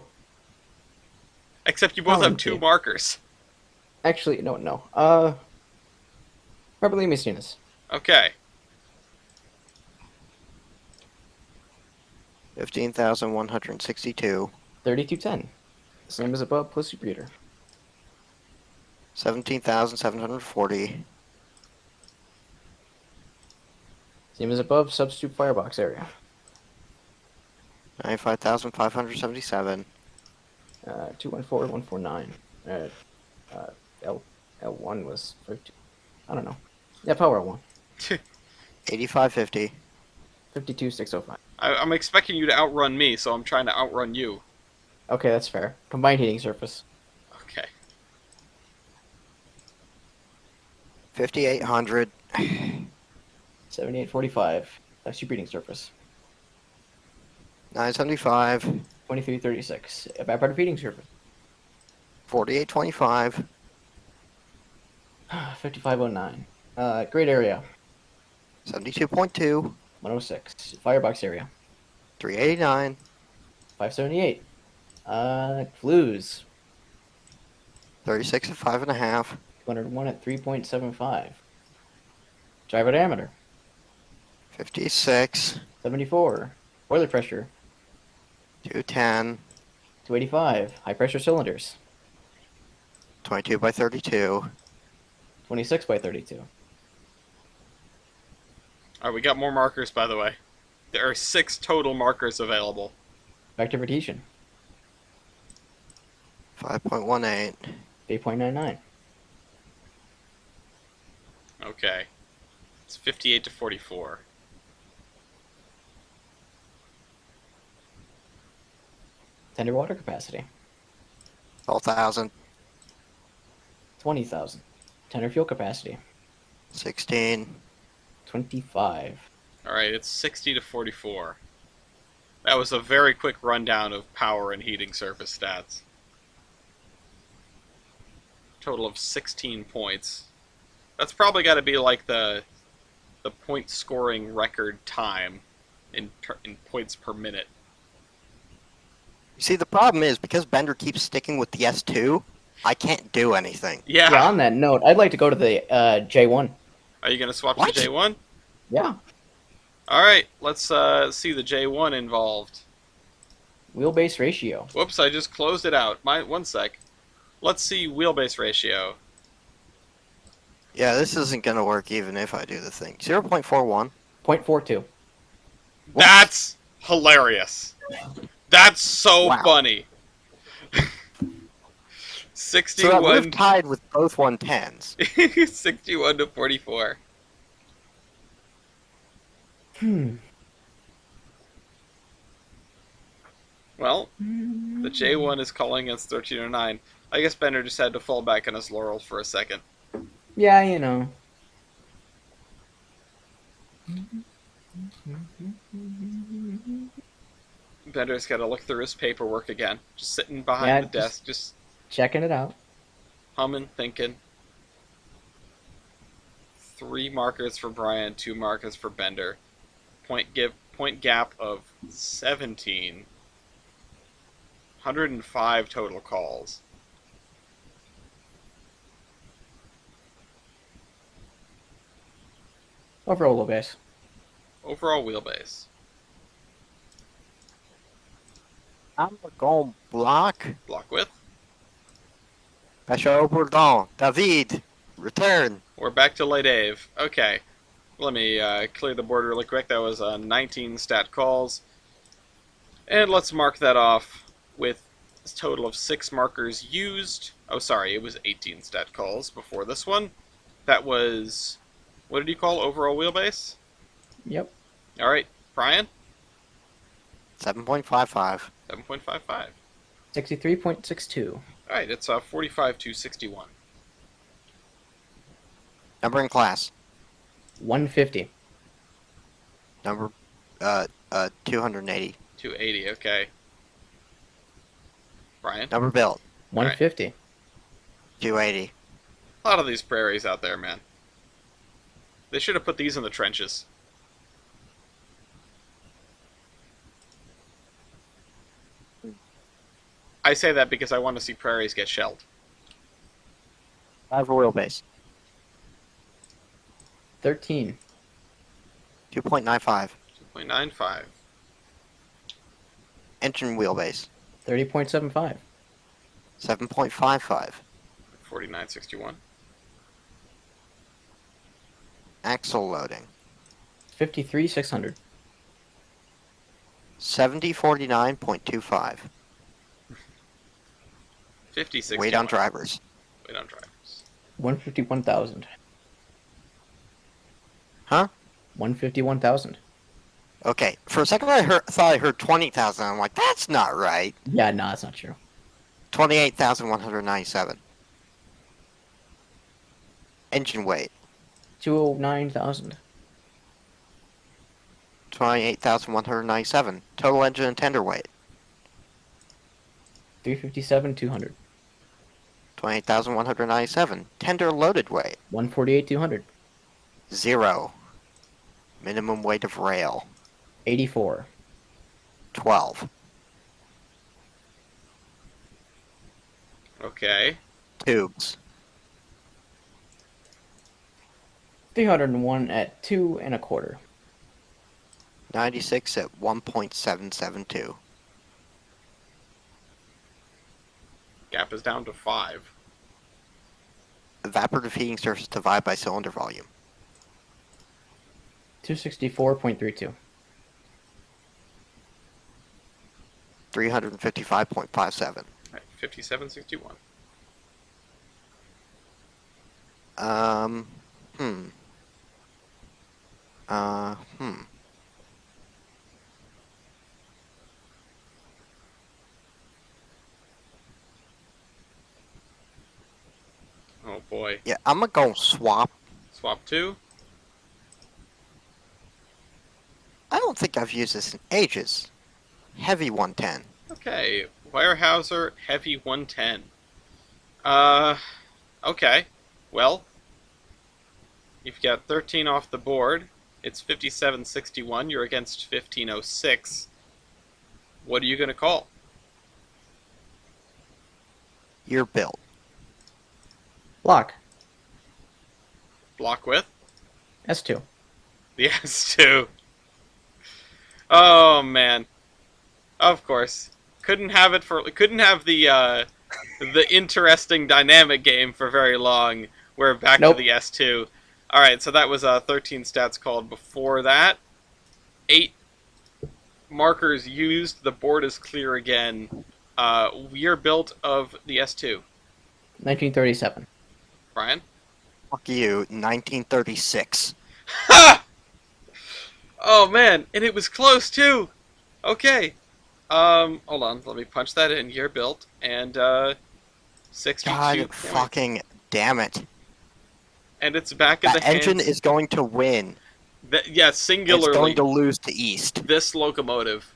Except you both have 2 Talented. markers. Actually, no. Robert Lee Messinas. Okay. 15,162. 3210. Same as above, plus Superheater. 17,740. Same as above, substitute firebox area. 95,577. 214149. L1 was 52. I don't know. Yeah, power 1. 8550. 52605. I'm expecting you to outrun me, so I'm trying to outrun you. Okay, that's fair. Combined heating surface. Okay. 5800. 7845. Super heating surface. 975. 2336. Evaporative heating surface. 4825. 5509. Great area. 72.2. 106. Firebox area. 389. 578. Flues. 36 at 5.5. 201 at 3.75. Driver diameter. 56. 74. Boiler pressure. 210. 285. High pressure cylinders. 22 by 32. 26 by 32. Alright, we got more markers, by the way. There are 6 total markers available. Vector rotation. 5.18. 8.99. Okay. It's 58 to 44. Tender water capacity. 12,000. 20,000. Tender fuel capacity. 16. 25. Alright, it's 60 to 44. That was a very quick rundown of power and heating surface stats. Total of 16 points. That's probably got to be like the point scoring record time in points per minute. You see, the problem is, because Bender keeps sticking with the S2, I can't do anything. Yeah. Yeah, on that note, I'd like to go to the J1. Are you going to swap What? to J1? Yeah. Alright, let's see the J1 involved. Wheelbase ratio. Whoops, I just closed it out. One sec. Let's see wheelbase ratio. Yeah, this isn't gonna work even if I do the thing. 0.41. 0.42. That's hilarious. That's so Wow. funny. So that would have 61 tied with both 110s. 61 to 44. Well, the J1 is calling us 1309. I guess Bender just had to fall back on his laurels for a second. Yeah, you know. Bender's got to look through his paperwork again. Just sitting behind Yeah, the desk, just Checking it out. humming, thinking. 3 markers for Brian, 2 markers for Bender. Point gap of 17. 105 total calls. Overall wheelbase. Overall wheelbase. I'm going block. Block width. Albertan. David, return. We're back to late Ave. Okay. Let me clear the board really quick. That was 19 stat calls. And let's mark that off with a total of 6 markers used. Oh, sorry, it was 18 stat calls before this one. That was... What did you call overall wheelbase? Yep. Alright, Brian? 7.55. 7.55. 63.62. Alright, it's 45 to 61. Number in class. 150. Number 280. 280, okay. Brian? Number built. 150. 280. A lot of these prairies out there, man. They should have put these in the trenches. I say that because I want to see prairies get shelled. 5 wheelbase. 13. 2.95. 2.95. Engine wheelbase. 30.75. 7.55. 49.61. Axle loading. 53,600. 7049.25. 50.61. Weight on drivers. Weight on drivers. 151,000. Huh? 151,000. Okay. For a second, thought I heard 20,000. I'm like, that's not right. Yeah, no, that's not true. 28,197. Engine weight. 209,000. 28,197. Total engine and tender weight. 357,200. 28,197. Tender loaded weight. 148,200. 0. Minimum weight of rail. 84. 12. Okay. Tubes. 301 at 2 1/4. 96 at 1.772. Gap is down to 5. Evaporative heating surface divided by cylinder volume. 264.32. 355.57. Right, 57.61. Um, Oh boy. Yeah, I'm gonna go swap. Swap 2. I don't think I've used this in ages. Heavy 110. Okay. Weyerhaeuser Heavy 110. Okay. Well, you've got 13 off the board. It's 57.61. You're against 15.06. What are you going to call? You're built. Block. Block with? S2. The S2. Oh man. Of course. Couldn't have the interesting dynamic game for very long. We're back Nope. to the S2. Alright, so that was 13 stats called before that. 8 markers used. The board is clear again. We are built of the S2. 1937. Brian? Fuck you, 1936. Ha! Oh man, and it was close too. Okay. Hold on, let me punch that in. Year built and 62. God fucking damn it. And it's back in That the hands. engine is going to win. Yeah, It's singularly. going to lose to East. This locomotive.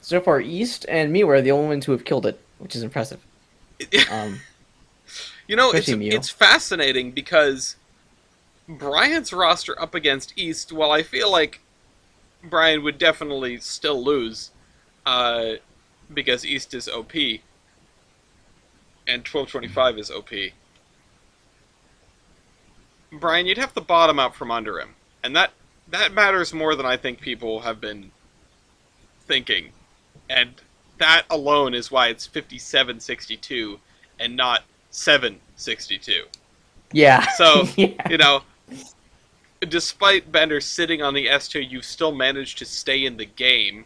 So far, East and me were the only ones who have killed it, which is impressive. You know, especially Mew. it's fascinating because Brian's roster up against East, while I feel like Brian would definitely still lose, because East is OP, and 1225 is OP. Brian, you'd have to bottom out from under him, and that matters more than I think people have been thinking, and that alone is why it's 5762 and not 762. Yeah. So, Yeah. Despite Bender sitting on the S2, you still managed to stay in the game.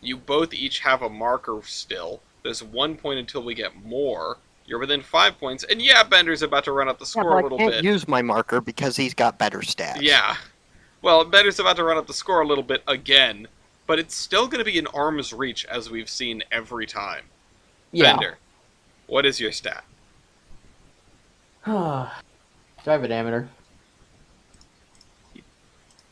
You both each have a marker still. There's 1 point until we get more. You're within 5 points, and yeah, Bender's about to run up the Yeah, score but a little I can't bit. use my marker because he's got better stats. Yeah. Well, Bender's about to run up the score a little bit again, but it's still going to be an arm's reach as we've seen every time. Yeah. Bender, what is your stat? Drive a diameter.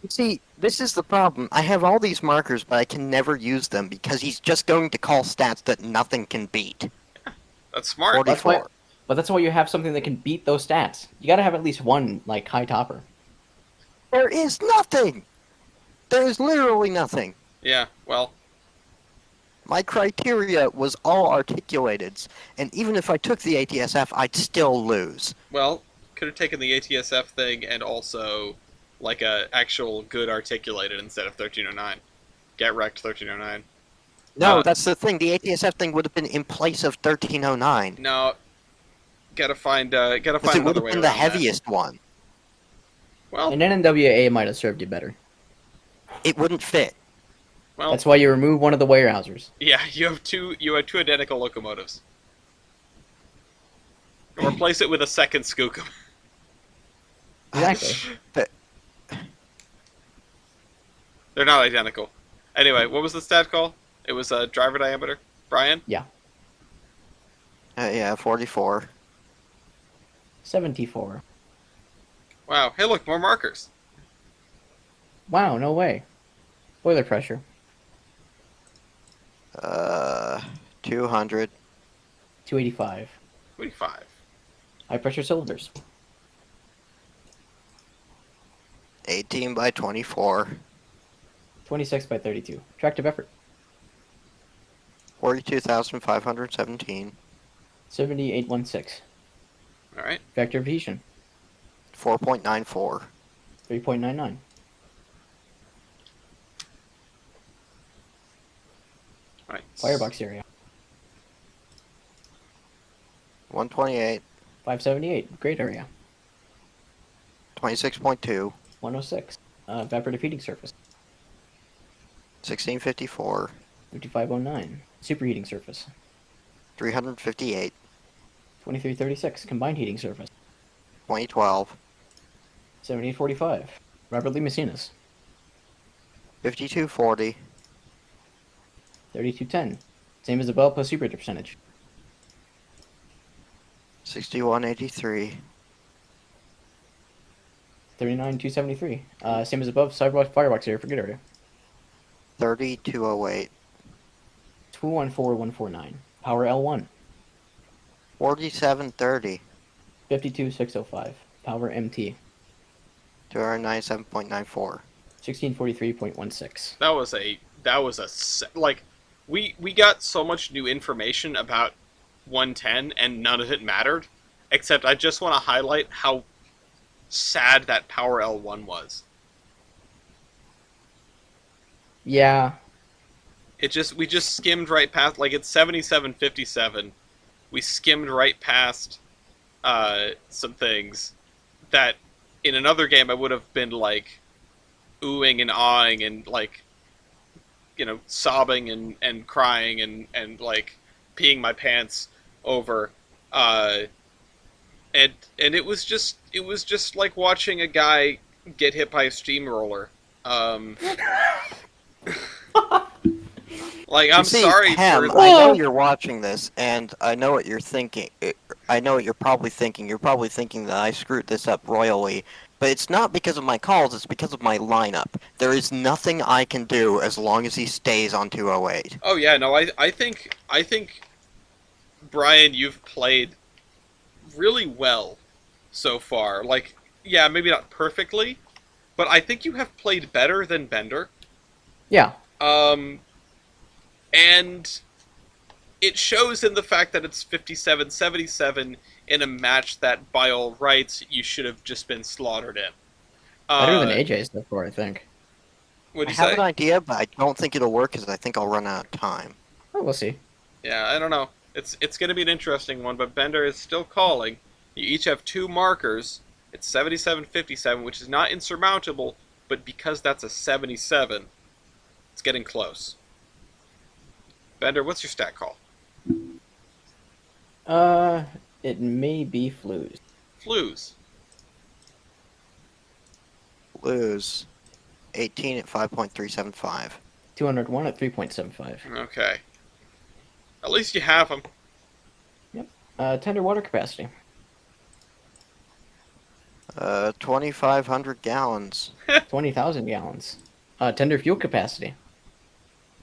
You see, this is the problem. I have all these markers, but I can never use them because he's just going to call stats that nothing can beat. That's smart. 44. But that's why you have something that can beat those stats. You gotta have at least one, like, high topper. There is nothing! There is literally nothing. Yeah, well, My criteria was all articulateds, and even if I took the ATSF, I'd still lose. could have taken the ATSF thing and also, like, a actual good articulated instead of 1309. Get wrecked 1309. No, that's the thing. The ATSF thing would have been in place of 1309. No, gotta find Because it would another have way been the around that. heaviest one. Well, And NNWA might have served you better. It wouldn't fit. well, That's why you remove one of the Weyerhausers. yeah, you have two identical locomotives. Replace it with a second Skookum. Exactly. They're not identical. Anyway, what was the stat call? It was a driver diameter. Brian? Yeah, 44. 74. Wow. Hey, look, more markers. Wow, no way. Boiler pressure. 200. 285. 25. High pressure cylinders. 18 by 24. 26 by 32. Tractive effort. 42,517. 7816. All right. Vector of adhesion. 4.94. 3.99. All right. Firebox area. 128. 578. Great area. 26.2. 106. Evaporative heating surface. 1654. 5509. Superheating surface. 358. 2336. Combined heating surface. 2012. 7845. Robert Lee Messinas. 5240. 3210. Same as above plus superheater percentage. 6183. 39273. Same as above. Firebox area for good area. 3208. 214149. Power L1. 4730. 52605. Power MT. 297.94. 1643.16. That was like we got so much new information about 110 and none of it mattered, except I just want to highlight how sad that Power L1 was. Yeah. We just skimmed right past, like, it's 7757. We skimmed right past some things that in another game I would have been like oohing and awing and like, sobbing and crying and like peeing my pants over. And it was just like watching a guy get hit by a steamroller. Like, I'm sorry Ham, for... I know you're watching this, and I know what you're thinking. I know what you're probably thinking. You're probably thinking that I screwed this up royally, but it's not because of my calls, it's because of my lineup. There is nothing I can do as long as he stays on 208. Oh yeah, no, I think Brian, you've played really well so far. Like, yeah, maybe not perfectly, but I think you have played better than Bender. Yeah. And it shows in the fact that it's 57-77, in a match that, by all rights, you should have just been slaughtered in. Better than AJ's so far, I think. What'd I you have say? an idea, but I don't think it'll work because I think I'll run out of time. Oh, we'll see. Yeah, I don't know. It's going to be an interesting one, but Bender is still calling. You each have 2 markers. It's 77-57, which is not insurmountable, but because that's a 77, it's getting close. Bender, what's your stat call? It may be flues. Flues. Lose 18 at 5.375. 201 at 3.75. Okay. At least you have them. Tender water capacity. 2,500 gallons. 20,000 gallons. Tender fuel capacity.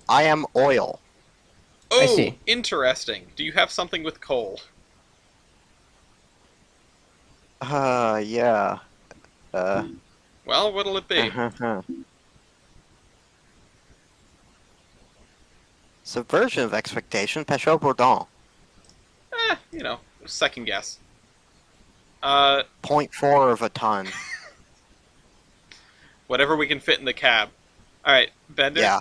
I am oil. Oh, I see. interesting. Do you have something with coal? Yeah. Well, what'll it be? Subversion of expectation, Peugeot Bourdon. Second guess. 0.4 of a ton. Whatever we can fit in the cab. Alright, Bender? Yeah.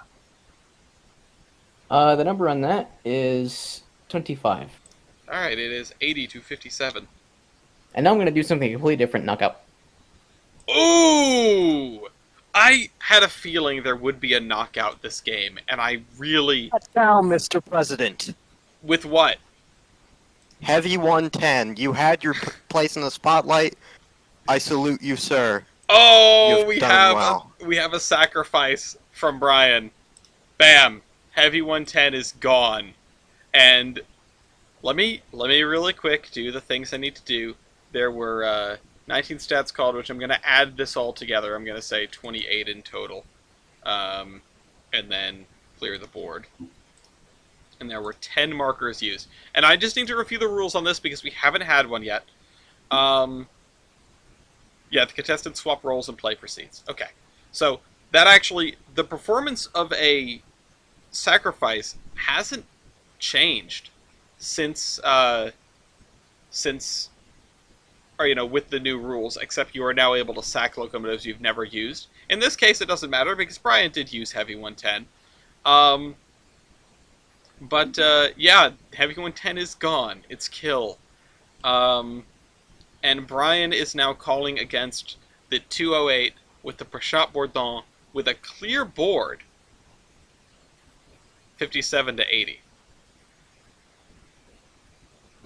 The number on that is 25. Alright, it is 80-57. And now I'm going to do something completely different, knockout. Ooh! I had a feeling there would be a knockout this game, and I really... Sit down, Mr. President. With what? Heavy 110. You had your place in the spotlight. I salute you, sir. Oh, You've done well. we have a sacrifice from Brian. Bam! Heavy 110 is gone. And let me really quick do the things I need to do. There were 19 stats called, which I'm going to add this all together. I'm going to say 28 in total. And then clear the board. And there were 10 markers used. And I just need to review the rules on this because we haven't had one yet. Yeah, the contestants swap roles and play proceeds. Okay. So, that actually, the performance of a sacrifice hasn't changed since with the new rules, except you are now able to sack locomotives you've never used. In this case, it doesn't matter because Brian did use Heavy 110. Yeah, Heavy 110 is gone. It's kill. And Brian is now calling against the 208 with the Peugeot Bourdon with a clear board. 57-80.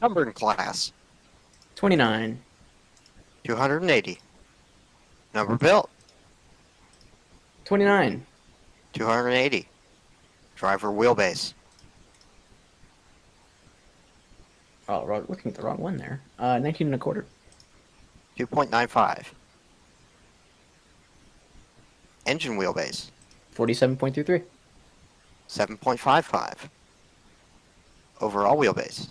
Number in class. 29. 280. Number built. 29. 280. Driver wheelbase. Oh, looking at the wrong one there. 19 and a quarter. 2.95. Engine wheelbase. 47.33. 7.55. Overall wheelbase.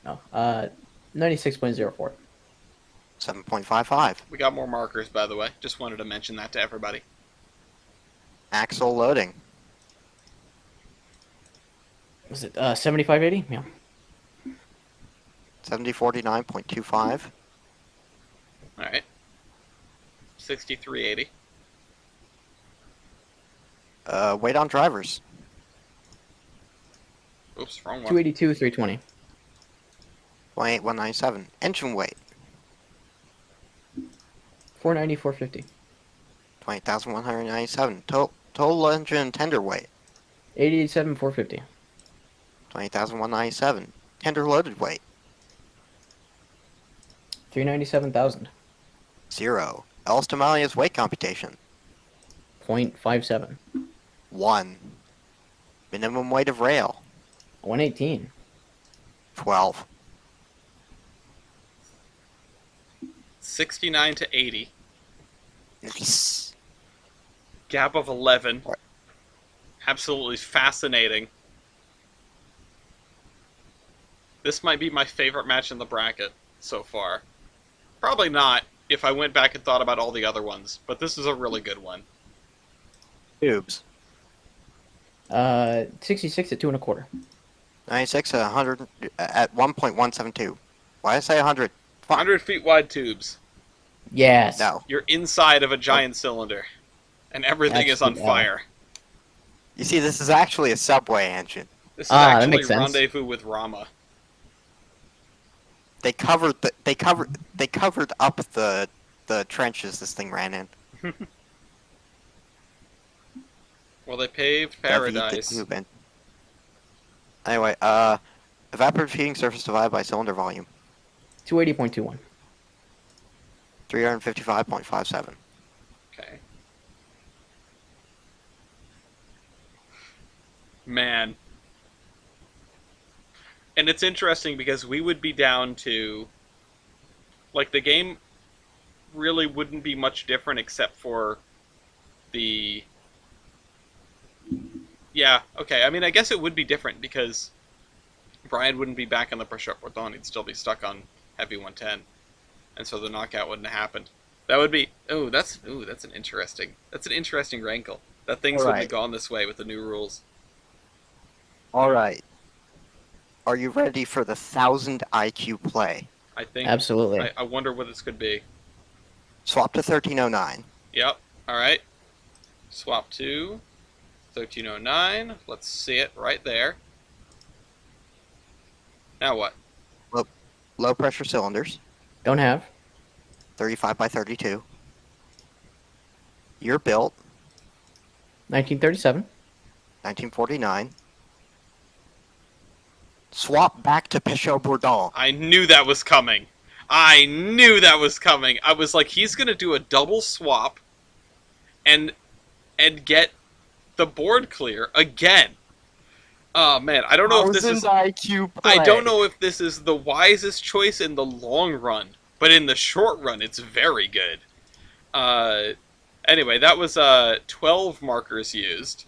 No. 96.04. 7.55. We got more markers, by the way. Just wanted to mention that to everybody. Axle loading. Was it 75.80? Yeah. 7049.25. Alright. 6380. Weight on drivers. Oops, wrong one. 282, 320. 197. Engine weight. 490, 450. 20,197. Total engine tender weight. 87, 450. 20,197. Tender loaded weight. 397,000. 0. El Stamalia's weight computation. 0.57. 1. Minimum weight of rail. 118. 12. 69-80. Nice. Gap of 11. What? Absolutely fascinating. This might be my favorite match in the bracket so far. Probably not if I went back and thought about all the other ones, but this is a really good one. Tubes. 66 at 2 1/4. 96 at 100 at 1.172. Why did I say 100? Fuck. 100 feet wide tubes. Yes. No. You're inside of a Nope. giant cylinder, and everything is on Absolute L. fire. You see, this is actually a subway engine. This is That actually makes sense. Rendezvous with Rama. They covered up the trenches this thing ran in. Well, they paved David the paradise. tube. Anyway, evaporative heating surface divided by cylinder volume. 280.21. 355.57. Okay. Man. And it's interesting because we would be down to... Like, the game really wouldn't be much different except for the... Yeah, okay. I mean, I guess it would be different because Brian wouldn't be back on the push-up with on. He'd still be stuck on Heavy 110. And so the knockout wouldn't have happened. That would be... that's an interesting... That's an interesting wrinkle. That things would be Alright. gone this way with the new rules. Alright. Are you ready for the 1000 IQ play? I think... Absolutely. I wonder what this could be. Swap to 1309. Yep. Alright. Swap to 1309. Let's see it right there. Now what? Low pressure cylinders. Don't have. 35 by 32. Year built. 1937. 1949. Swap back to Peugeot Bourdon. I knew that was coming. I knew that was coming. I was like, he's gonna do a double swap and get the board clear again. Oh man, I don't know if this is IQ play. I don't know if this is the wisest choice in the long run, but in the short run it's very good. Anyway, that was 12 markers used.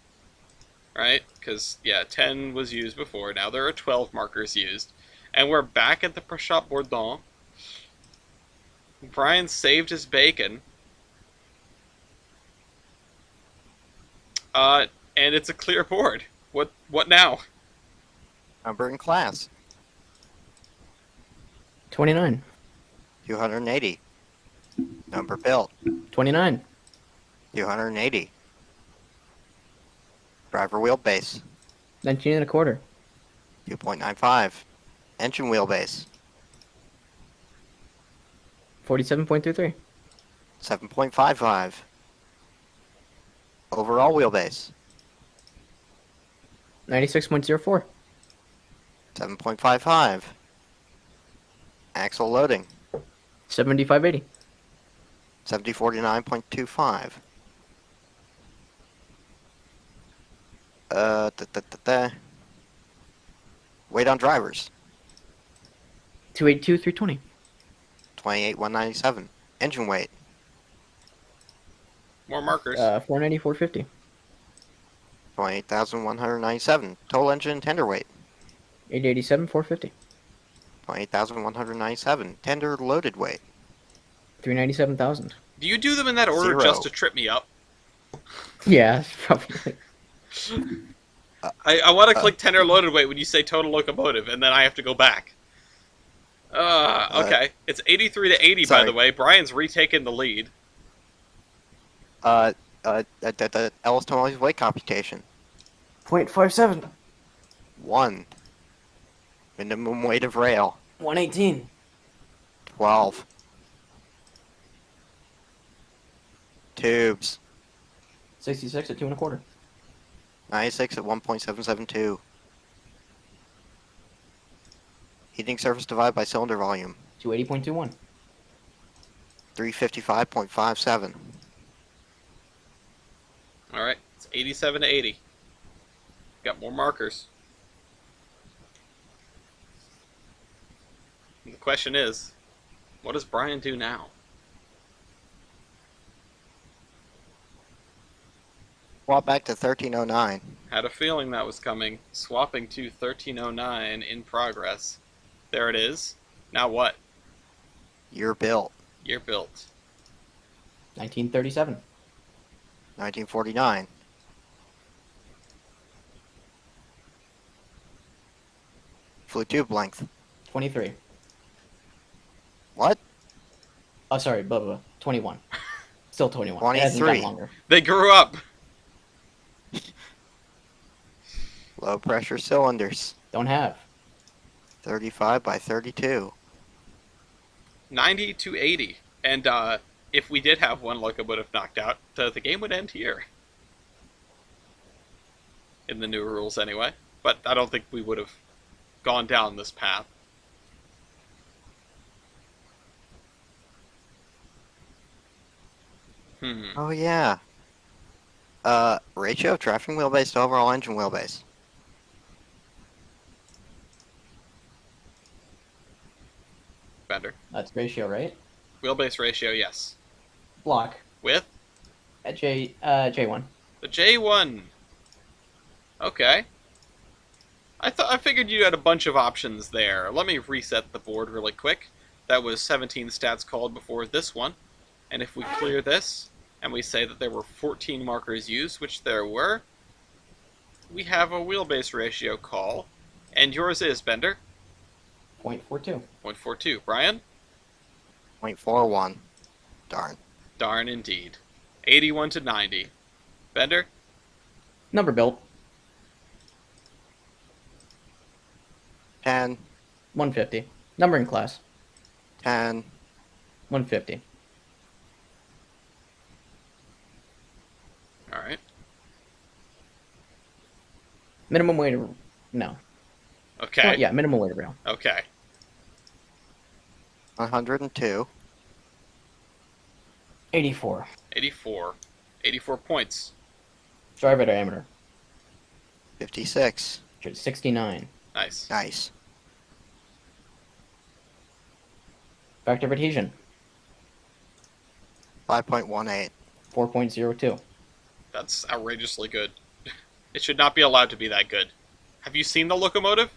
Right? Because, yeah, 10 was used before. Now there are 12 markers used. And we're back at the Prashop Bourdon. Brian saved his bacon. And it's a clear board. What now? Number and class. 29. 280. Number built. 29. 280. Driver wheelbase. 19 1/4. 2.95. Engine wheelbase. 47.33. 7.55. Overall wheelbase. 96.04. 7.55. Axle loading. 75.80. 7049.25. Weight on drivers. 282 320. 28,197. Engine weight. More markers. 490 450. 28,197. Total engine and tender weight. 887 450. 28,197. Tender loaded weight. 397,000. Do you do them in that order 0. just to trip me up? Yeah, probably. I want to click tender loaded weight when you say total locomotive, and then I have to go back. Okay. It's 83 to 80, by sorry. the way. Brian's retaken the lead. The Ellis Tonali's weight computation. 0.57. 1. Minimum weight of rail. 118. 12. Tubes. 66 at 2 1/4. 96 at 1.772. Heating surface divided by cylinder volume. 280.21. 355.57. Alright, it's 87 to 80. Got more markers. And the question is, what does Brian do now? Swap back to 1309. Had a feeling that was coming. Swapping to 1309 in progress. There it is. Now what? Year built. Year built. 1937. 1949. Flue tube length. 23. What? Oh, sorry, blah, blah, blah. 21. Still 21. It hasn't 23. gotten longer. They grew up. Low pressure cylinders. Don't have. 35 by 32. 90 to 80. And if we did have one locomotive knocked out, the game would end here. In the new rules, anyway. But I don't think we would have gone down this path. Oh yeah. Ratio of traffic wheelbase to overall engine wheelbase. Bender. That's ratio, right? Wheelbase ratio, yes. Block. With At J1. the J1. Okay. I figured you had a bunch of options there. Let me reset the board really quick. That was 17 stats called before this one. And if we clear this, and we say that there were 14 markers used, which there were, we have a wheelbase ratio call. And yours is, Bender? 0.42. 0.42. Brian? 0.41. Darn. Darn indeed. 81 to 90. Bender? Number built. 10. 150. Numbering class. 10. 150. Alright. Minimum weight of... No. Okay. Oh, yeah, minimum weight of rail. Okay. 102. 84. 84. 84 points. Driver diameter. 56. 69. Nice. Nice. Factor of adhesion. 5.18. 4.02. That's outrageously good. It should not be allowed to be that good. Have you seen the locomotive?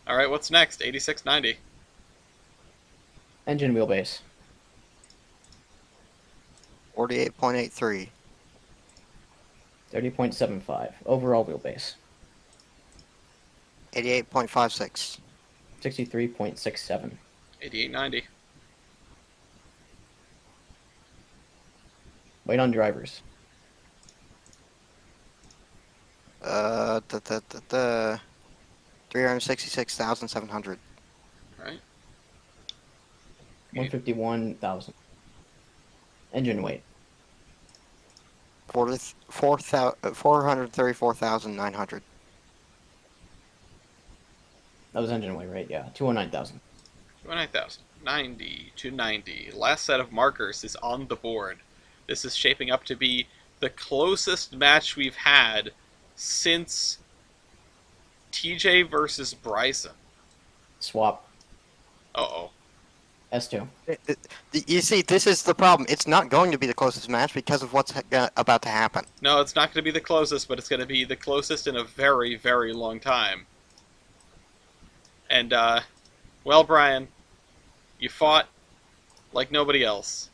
Alright, what's next? 8690. Engine wheelbase. 48.83. 30.75. Overall wheelbase. 88.56. 63.67. 8890. Weight on drivers. 366,700. Right? 151,000. Engine weight. 434,900. That was engine weight, right? Yeah, 209,000. 29,000. 90 to 90. Last set of markers is on the board. This is shaping up to be the closest match we've had since TJ versus Bryson. Swap. Uh-oh. S2. You see, this is the problem. It's not going to be the closest match because of what's about to happen. No, it's not going to be the closest, but it's going to be the closest in a very, very long time. And, well, Brian, you fought like nobody else.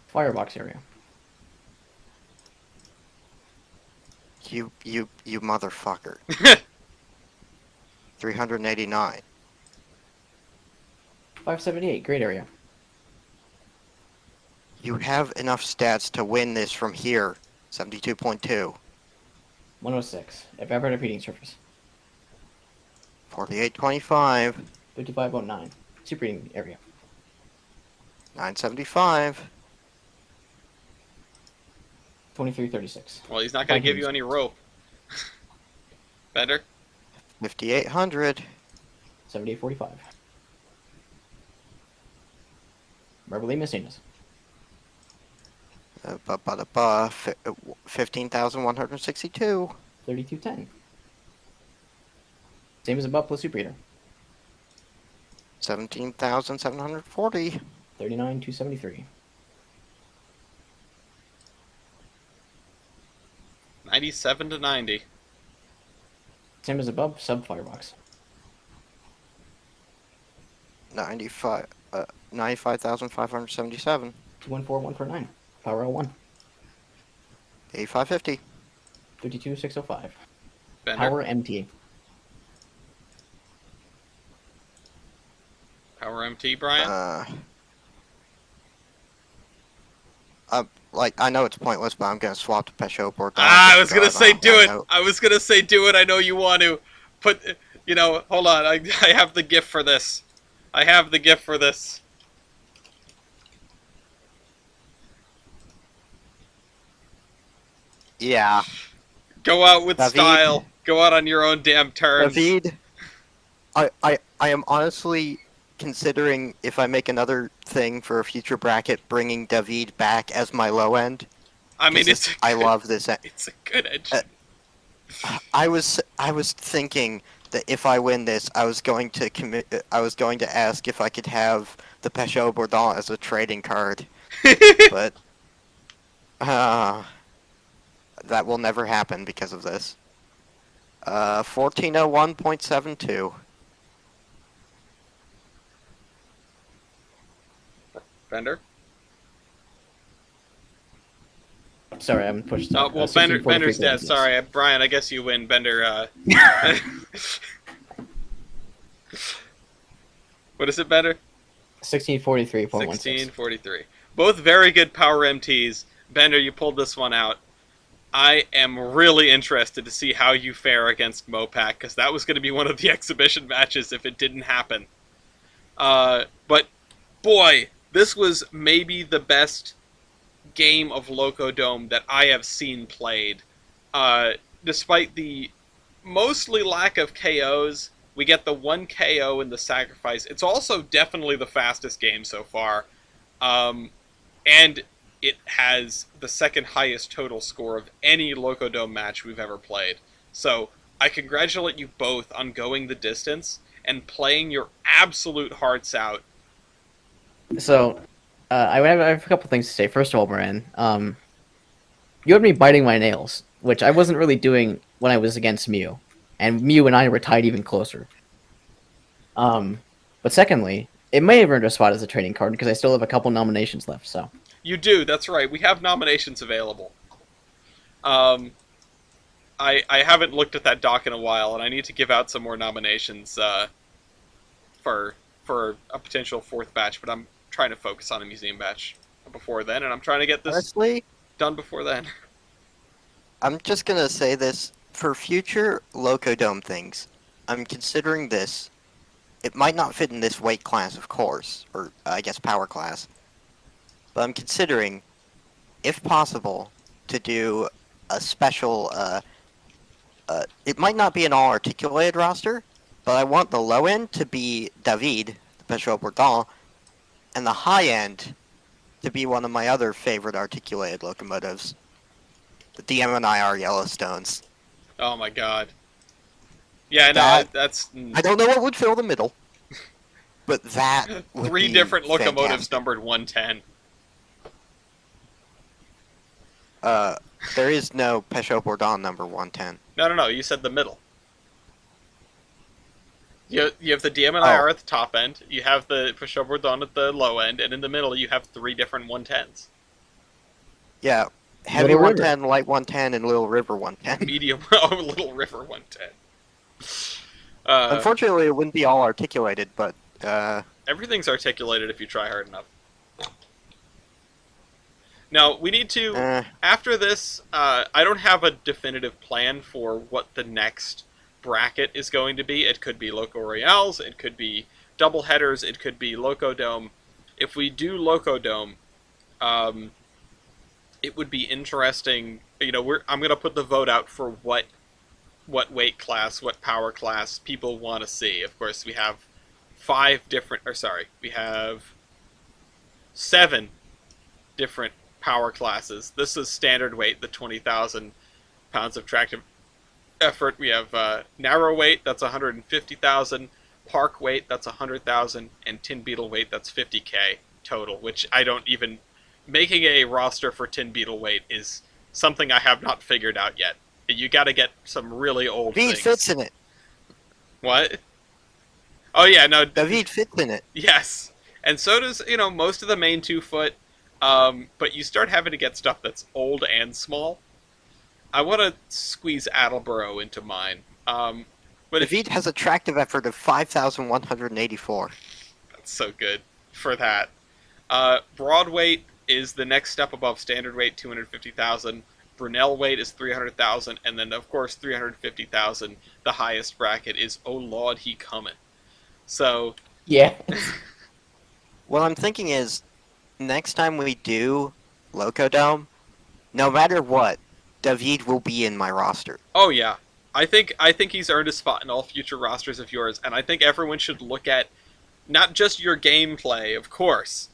Firebox area. You motherfucker. 389. 578. Great area. You have enough stats to win this from here. 72.2. 106. Evaporative heating surface. 48.25. 5509. Superheating area. 975. 2336. Well, he's not going to give you any rope. Better? 5800. 7845. Beverly Messinas. 15,162. 3210. Same as above plus superheater. 17,740. 39273. 97 to 90. Same as above, sub firebox. 95,577. 214149. Power L1. 8550. 52605. Bender. Power MT. Power MT, Brian. I know it's pointless, but I'm gonna swap to Peugeot Bourdon. I was gonna say do it. I was gonna say do it. I know you want to. Put, hold on. I have the gift for this. I have the gift for this. Yeah. Go out with David. style. Go out on your own damn terms. David, I am honestly considering if I make another thing for a future bracket, bringing David back as my low end. I mean, I love this. It's a good engine. I was thinking that if I win this, I was going to ask if I could have the Peugeot Bourdon as a trading card, but that will never happen because of this. 1401.72. Bender? Sorry, I'm pushed. Oh, well, Bender's dead. Sorry, Brian, I guess you win. Bender, What is it, Bender? 1643.16. 1643. Both very good power MTs. Bender, you pulled this one out. I am really interested to see how you fare against Mopac, because that was going to be one of the exhibition matches if it didn't happen. But, boy, this was maybe the best game of Loco Dome that I have seen played. Despite the mostly lack of KOs, we get the one KO in the sacrifice. It's also definitely the fastest game so far. And it has the second highest total score of any Loco Dome match we've ever played. So I congratulate you both on going the distance and playing your absolute hearts out. So, I have a couple things to say. First of all, Brian, you had me biting my nails, which I wasn't really doing when I was against Mew. And Mew and I were tied even closer. But secondly, it may have earned a spot as a trading card because I still have a couple nominations left, so... You do, that's right. We have nominations available. I haven't looked at that doc in a while, and I need to give out some more nominations for a potential fourth batch, but I'm trying to focus on a museum batch before then, and I'm trying to get this Honestly, done before then. I'm just gonna say this. For future Loco Dome things, I'm considering this. It might not fit in this weight class, of course, or I guess power class. But I'm considering, if possible, to do a special, it might not be an all-articulated roster, but I want the low end to be David, the Peugeot Bourdon, and the high end to be one of my other favorite articulated locomotives, the DM&IR Yellowstones. Oh my god. Yeah, no, that's... I don't know what would fill the middle, but that would Three be different locomotives fantastic. numbered 110. There is no Peugeot Bourdon number 110. No, you said the middle. You have the DM&IR at the top end, you have the Peugeot Bourdon at the low end, and in the middle you have three different 110s. Yeah, heavy Little 110, light 110, and Little River 110. Medium, Little River 110. Unfortunately, it wouldn't be all articulated, but Everything's articulated if you try hard enough. Now, we need to... After this, I don't have a definitive plan for what the next bracket is going to be. It could be Loco Royales, it could be double headers, it could be Loco Dome. If we do Loco Dome, it would be interesting. I'm going to put the vote out for what weight class, what power class people want to see. Of course, we have we have 7 different power classes. This is standard weight, the 20,000 pounds of tractive effort. We have narrow weight, that's 150,000, park weight, that's 100,000, and tin beetle weight, that's 50k total, which I don't even... Making a roster for tin beetle weight is something I have not figured out yet. You gotta get some really old David things. fits in it. What? Oh yeah, no. David fits in it. Yes. And so does, most of the main 2 foot. But you start having to get stuff that's old and small. I want to squeeze Attleboro into mine. But if David has a tractive effort of 5,184. that's so good for that. Broad weight is the next step above standard weight, 250,000. Brunel weight is 300,000, and then of course 350,000. The highest bracket is Oh Lord, He Comin'. So Yeah. What I'm thinking is, next time we do Loco Dome, no matter what, David will be in my roster. oh yeah, I think he's earned a spot in all future rosters of yours, and I think everyone should look at not just your gameplay, of course,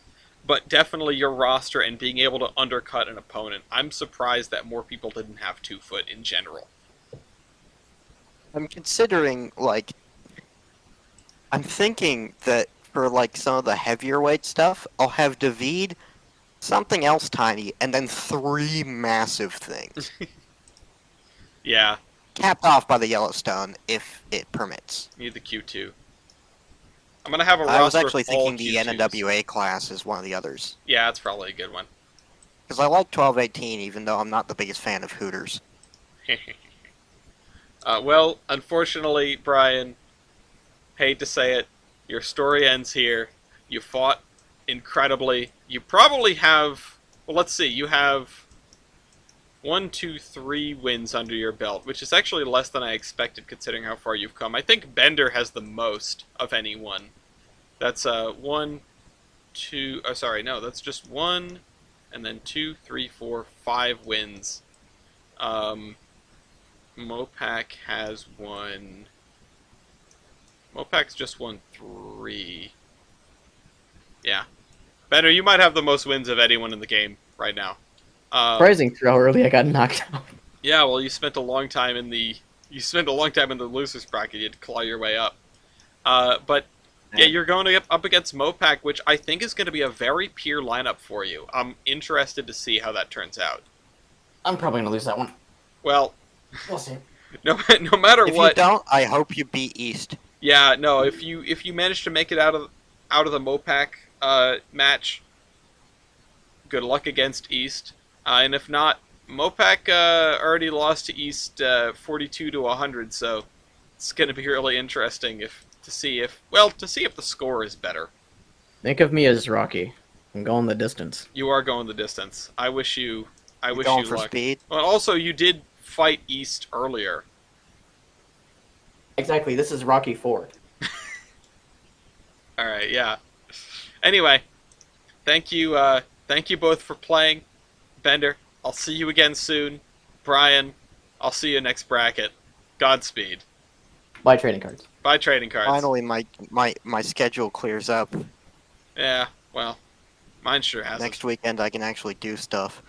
but definitely your roster and being able to undercut an opponent. I'm surprised that more people didn't have 2 foot in general. I'm considering, like, I'm thinking that for, like, some of the heavier weight stuff, I'll have David, something else tiny, and then 3 massive things. Yeah, Capped off by the Yellowstone, if it permits. need the Q2. I'm gonna have a roster I was actually of all thinking the Q2s. NWA class is one of the others. Yeah, that's probably a good one. Because I like 1218, even though I'm not the biggest fan of Hooters. Well, unfortunately, Brian, hate to say it, your story ends here. You fought incredibly. You probably have, well, let's see, you have 1, 2, 3 wins under your belt, which is actually less than I expected considering how far you've come. I think Bender has the most of anyone. That's 1, 2, oh, sorry, no, that's just 1, and then 2, 3, 4, 5 wins. Mopac has won. Mopac's just won 3. Yeah. Bender, you might have the most wins of anyone in the game right now. Surprising for how early I got knocked out. Yeah, well, you spent a long time in the losers bracket. You had to claw your way up. But yeah, you're going up against Mopac, which I think is going to be a very pure lineup for you. I'm interested to see how that turns out. I'm probably gonna lose that one. Well, We'll see. no matter If what. you don't, I hope you beat East. Yeah, no. If you manage to make it out of the Mopac match, good luck against East. And if not, Mopac already lost to East 42 to 100, so it's going to be really interesting to see if the score is better. Think of me as Rocky. I'm going the distance. You are going the distance. I wish you Going for luck. speed. Well, also you did fight East earlier. Exactly. This is Rocky 4. All right, yeah. Anyway, thank you both for playing. Bender, I'll see you again soon. Brian, I'll see you next bracket. Godspeed. Buy trading cards. Buy trading cards. Finally, my schedule clears up. Yeah, well, mine sure hasn't. Next weekend, I can actually do stuff.